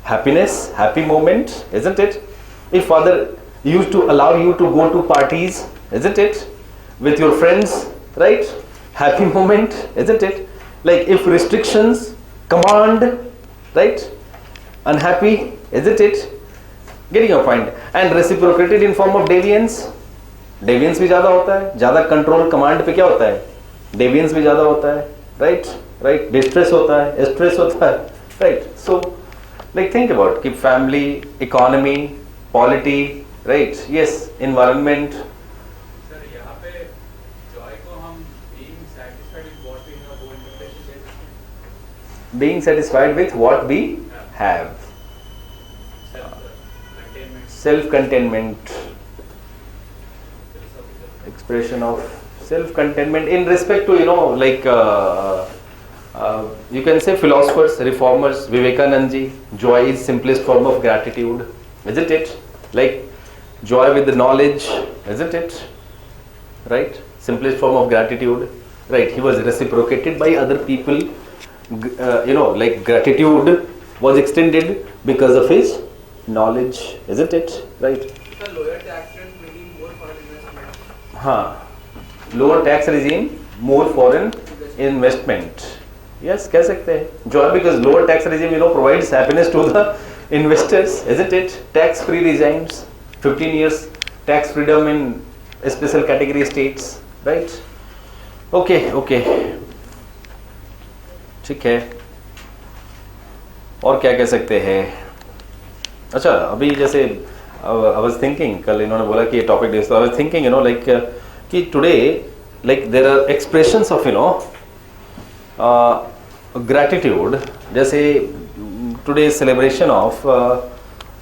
S1: happiness, happy moment, isn't it? If father used to allow you to go to parties, isn't it? With your friends, right? Happy moment, isn't it? Like if restrictions, command, right? Unhappy, isn't it? Getting your point. And reciprocated in form of deviance. Deviance भी ज़्यादा होता है. ज़्यादा control command पे क्या होता है? Deviance भी ज़्यादा होता है, right? Distress होता है, stress होता है, right? So, like think about keep family, economy, polity, right? Yes, environment.
S9: Sir यहाँ पे joy को हम being satisfied with what we have वो interpretation देते हैं.
S1: Being satisfied with what we have. Self-containment. Expression of self-contentment in respect to like you can say philosophers, reformers, Vivekanand ji, joy is simplest form of gratitude, isn't it? Like joy with the knowledge, isn't it? Right? Simplest form of gratitude, right? He was reciprocated by other people. Like gratitude was extended because of his knowledge, isn't it? Right?
S4: The lower tax rate meaning more foreign investment.
S1: Lower tax regime, more foreign investment. Yes, कह सकते हैं. Joy because lower tax regime provides happiness to the investors, isn't it? Tax free regimes, 15 years tax freedom in special category states, right? Okay. ठीक है. और क्या कह सकते हैं? अच्छा, अभी जैसे I was thinking, कल इन्होंने बोला कि ये topic discuss, I was thinking, you know, like कि today, like there are expressions of, you know, gratitude. जैसे today's celebration of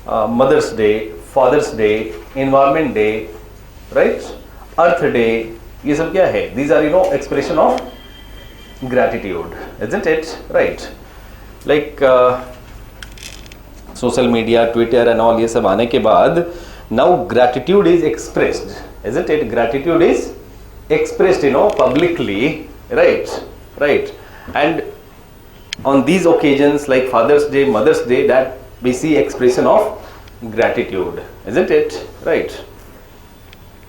S1: Mother's Day, Father's Day, Environment Day, right? Earth Day. ये सब क्या है? These are, you know, expression of gratitude, isn't it? Right? Like social media, Twitter and all ये सब आने के बाद now gratitude is expressed, isn't it? Gratitude is expressed, you know, publicly, right? Right. And on these occasions like Father's Day, Mother's Day, that we see expression of gratitude, isn't it? Right.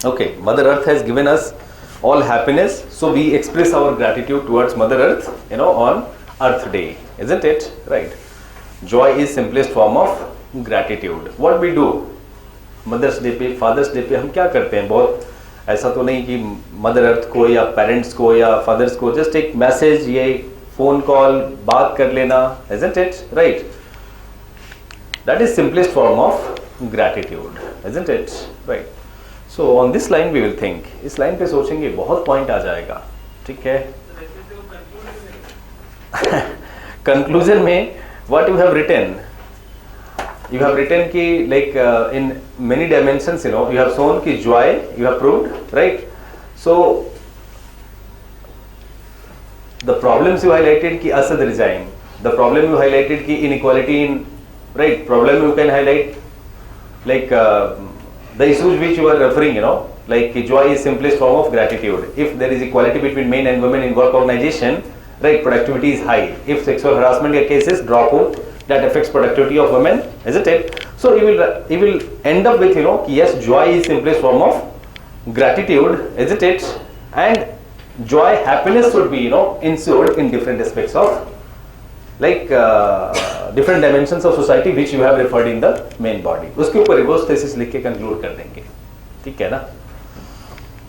S1: Okay, Mother Earth has given us all happiness, so we express our gratitude towards Mother Earth, you know, on Earth Day, isn't it? Right. Joy is simplest form of gratitude. What we do? Mother's Day पे, Father's Day पे हम क्या करते हैं? बहुत ऐसा तो नहीं कि Mother Earth को या parents को या fathers को just एक message, ये phone call, बात कर लेना, isn't it? Right. That is simplest form of gratitude, isn't it? Right. So on this line we will think. इस line पे सोचेंगे बहुत point आ जाएगा, ठीक है? Conclusion में what you have written ki like in many dimensions, you know, you have shown ki joy you have proved, right? So the problems you highlighted ki Assad regime, the problem you highlighted ki inequality in, right, problem you can highlight like the issues which you are referring, you know, like joy is simplest form of gratitude. If there is equality between men and women in work organization, right, productivity is high. If sexual harassment cases drop out, that affects productivity of women, isn't it? So you will end up with, you know, yes, joy is simplest form of gratitude, isn't it? And joy, happiness should be, you know, ensured in different aspects of, like different dimensions of society which you have referred in the main body. उसके ऊपर reverse thesis लिख के conclude कर देंगे, ठीक है ना?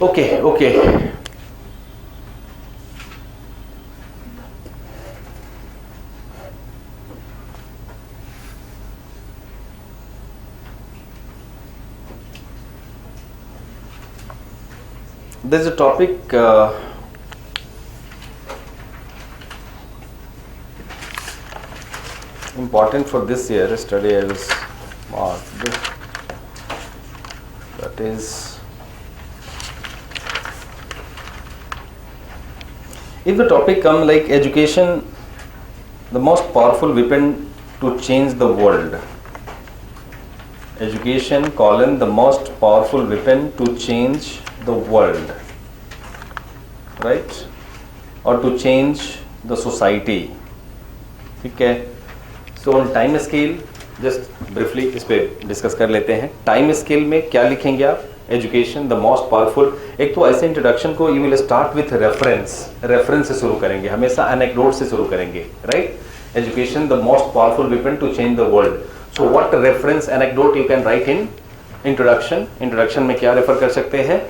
S1: Okay. There is a topic important for this year study I was marked, that is, if the topic come like education, the most powerful weapon to change the world. Education, the most powerful weapon to change the world, right? Or to change the society, ठीक है? So on time scale, just briefly इस पे discuss कर लेते हैं. Time scale में क्या लिखेंगे आप? Education, the most powerful. एक तो ऐसे इंट्रोडक्शन को you will start with reference से शुरू करेंगे, हमेशा anecdote से शुरू करेंगे, right? Education, the most powerful weapon to change the world. So what reference anecdote you can write in introduction में क्या रेफर कर सकते हैं?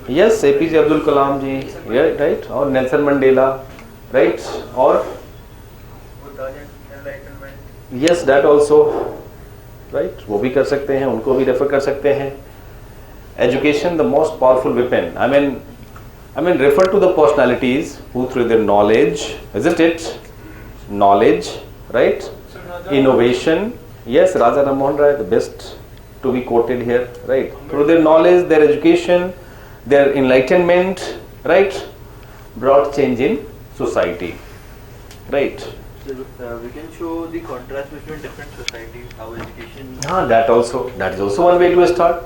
S1: Yes, APJ Abdul Kalam ji, yeah, right? और नेल्सन मंडेला, right? और yes, that also, right? वो भी कर सकते हैं, उनको भी रेफर कर सकते हैं. Education, the most powerful weapon. I mean, refer to the personalities who through their knowledge, isn't it? Knowledge, right? Innovation. Yes, Raja Rammohan Rai, the best to be quoted here, right? Through their knowledge, their education, their enlightenment, right, brought change in society, right?
S6: So, we can show the contrast between different societies, how education.
S1: That is also one way to start.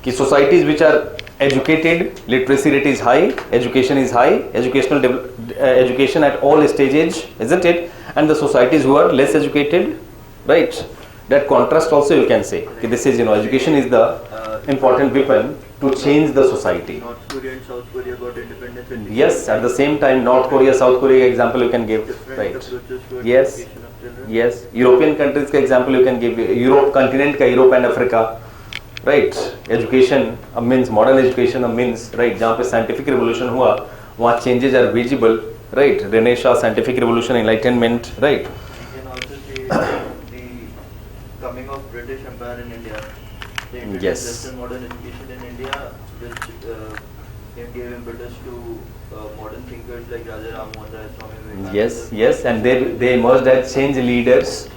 S1: Ki societies which are educated, literacy rate is high, education is high, education at all stages, isn't it? And the societies who are less educated, right? That contrast also you can say. Ki this is, you know, education is the important weapon to change the society.
S6: North Korea and South Korea got independence. And
S1: yes, at the same time, North Korea, South Korea example you can give, right? Yes, yes. European countries का example you can give. Europe continent का Europe and Africa, right? Education means modern education means, right? जहाँ पे scientific revolution हुआ, वहाँ changes are visible, right? Renaissance, scientific revolution, enlightenment, right?
S6: You can also see empire in India. They introduced
S1: Yes.
S6: Western modern education in India, which gave impetus to modern thinkers like Raja Ram Mohan Rai, Swami Vivekananda.
S1: Yes, and they emerged as change leaders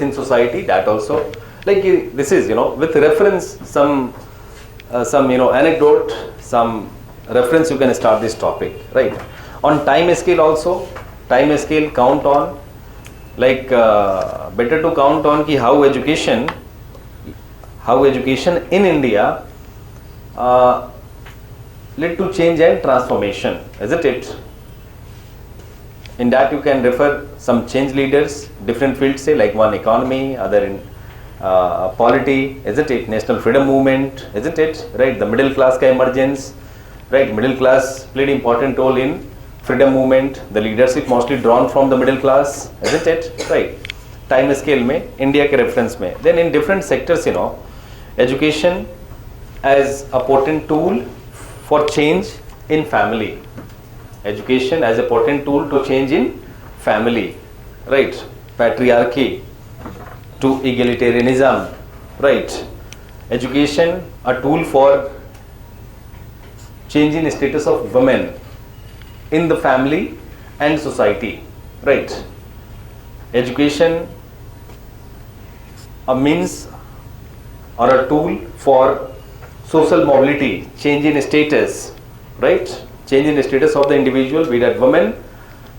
S1: in society. That also, like this is, with reference some anecdote, some reference, you can start this topic, right? On time scale also, count on, like better to count on ki how education in India led to change and transformation, isn't it? In that you can refer some change leaders, different fields, say like one economy, other in polity, isn't it? National freedom movement, isn't it? Right? The middle class ka emergence, right? Middle class played important role in freedom movement. The leadership mostly drawn from the middle class, isn't it? Right? Time scale में, India के reference में. Then in different sectors, education as a potent tool for change in family. Education as a potent tool to change in family, right? Patriarchy to egalitarianism, right? Education a tool for changing status of women in the family and society, right? Education a means or a tool for social mobility, change in status, right? Change in status of the individual, be that women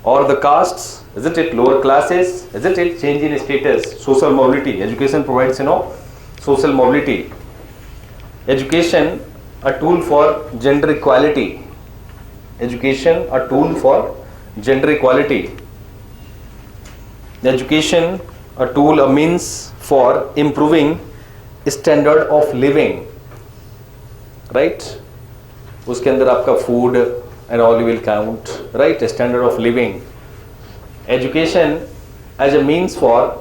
S1: or the castes, isn't it? Lower classes, isn't it? Change in status, social mobility. Education provides, social mobility. Education a tool for gender equality. Education a tool for gender equality. Education a tool, a means for improving standard of living, right? उसके अंदर आपका food and all will count, right? Standard of living. Education as a means for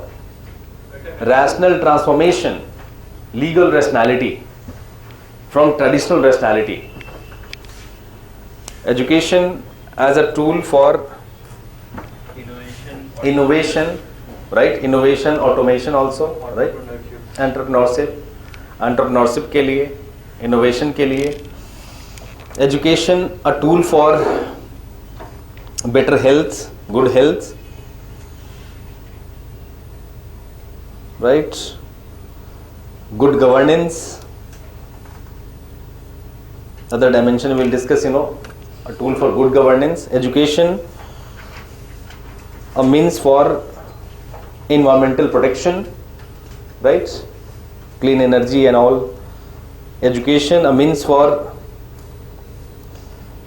S1: rational transformation, legal rationality from traditional rationality. Education as a tool for innovation, right? Innovation, automation also, right? Entrepreneurship के लिए, innovation के लिए. Education a tool for better health, good health, right? Good governance. Other dimension we will discuss, a tool for good governance. Education a means for environmental protection, right? Clean energy and all. Education a means for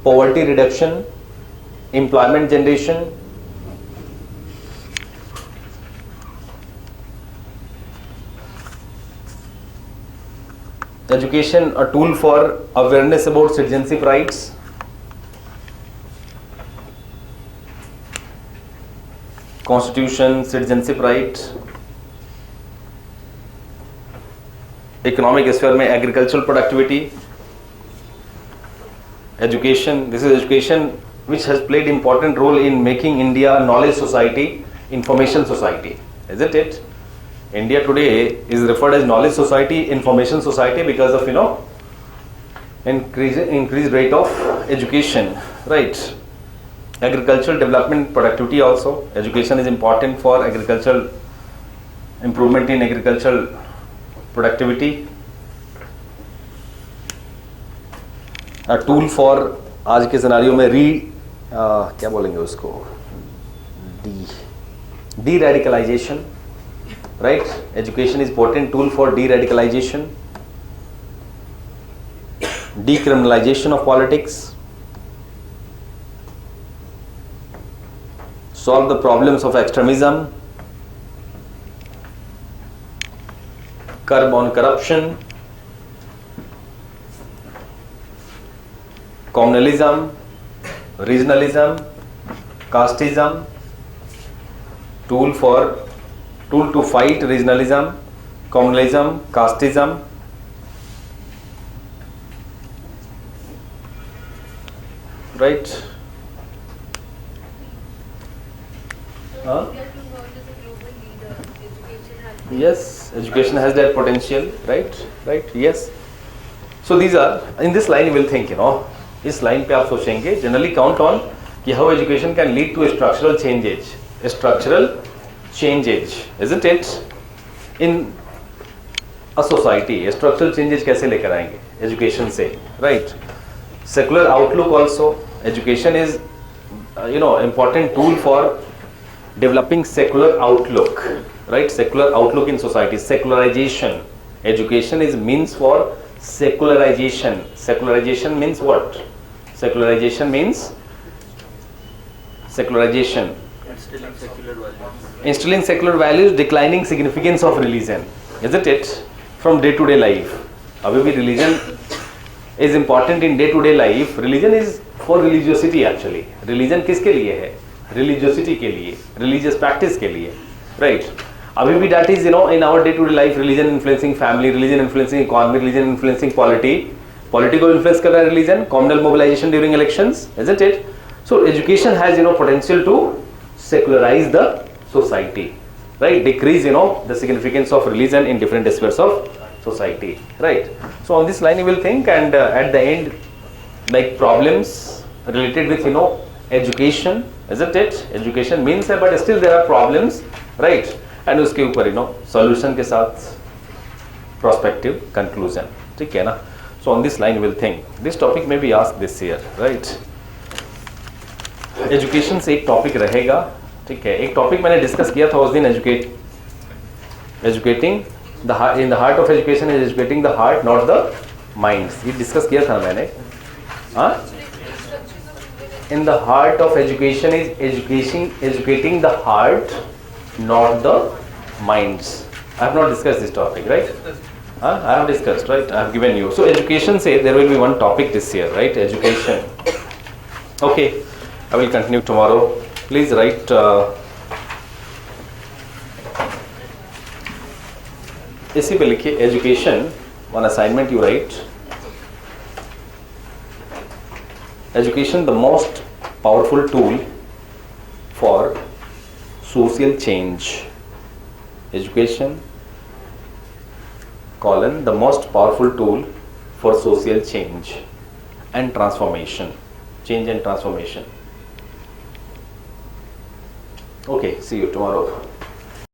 S1: poverty reduction, employment generation. Education a tool for awareness about citizenship rights. Constitution, citizenship right. Economic sphere में agricultural productivity. Education, this is education which has played important role in making India a knowledge society, information society, isn't it? India today is referred as knowledge society, information society because of increased rate of education, right? Agricultural development, productivity also. Education is important for agricultural improvement in agricultural productivity. A tool for आज के scenario में क्या बोलेंगे उसको, de-radicalization, right? Education is important tool for de-radicalization, decriminalization of politics, solve the problems of extremism, curb on corruption, communalism, regionalism, casteism, tool to fight regionalism, communalism, casteism. Right?
S5: India to emerge as a global leader in education Yes, education has
S1: Yes, education has
S5: that.
S1: that potential, right, yes. So these are, in this line you will think, इस line पे आप सोचेंगे, generally count on कि how education can lead to structural changes, isn't it? In a society, structural changes कैसे लेकर आएंगे? Education से, right? Secular outlook also, education is, important tool for developing secular outlook, right? Secular outlook in society, secularization. Education is means for secularization. Secularization means what? Secularization means secularization.
S6: Instilling secular values.
S1: Instilling secular values, declining significance of religion, isn't it? From day to day life. अभी भी religion is important in day to day life. Religion is for religiosity actually. Religion किसके लिए है? Religiosity के लिए, religious practice के लिए, right? अभी भी that is, in our day to day life, religion influencing family, religion influencing economy, religion influencing polity. Polity को influence कर रहा है religion, communal mobilization during elections, isn't it? So education has, potential to secularize the society, right? Decrease, the significance of religion in different aspects of society, right? So on this line you will think, and at the end, like problems related with, education, isn't it? Education means है, but still there are problems, right? And उसके ऊपर, solution के साथ prospective conclusion, ठीक है ना? So on this line you will think, this topic may be asked this year, right? Education से एक topic रहेगा, ठीक है? एक topic मैंने discuss किया था उस दिन, educating the heart. In the heart of education is educating the heart, not the minds. ये discuss किया था मैंने, हाँ? In the heart of education is educating the heart, not the minds. I have not discussed this topic, right? I have discussed, right? I have given you. So education say there will be one topic this year, right? Education. Okay, I will continue tomorrow. Please write. इसी पे लिखिए education. One assignment you write. Education, the most powerful tool for social change. Education, the most powerful tool for social change and transformation. Change and transformation. Okay, see you tomorrow.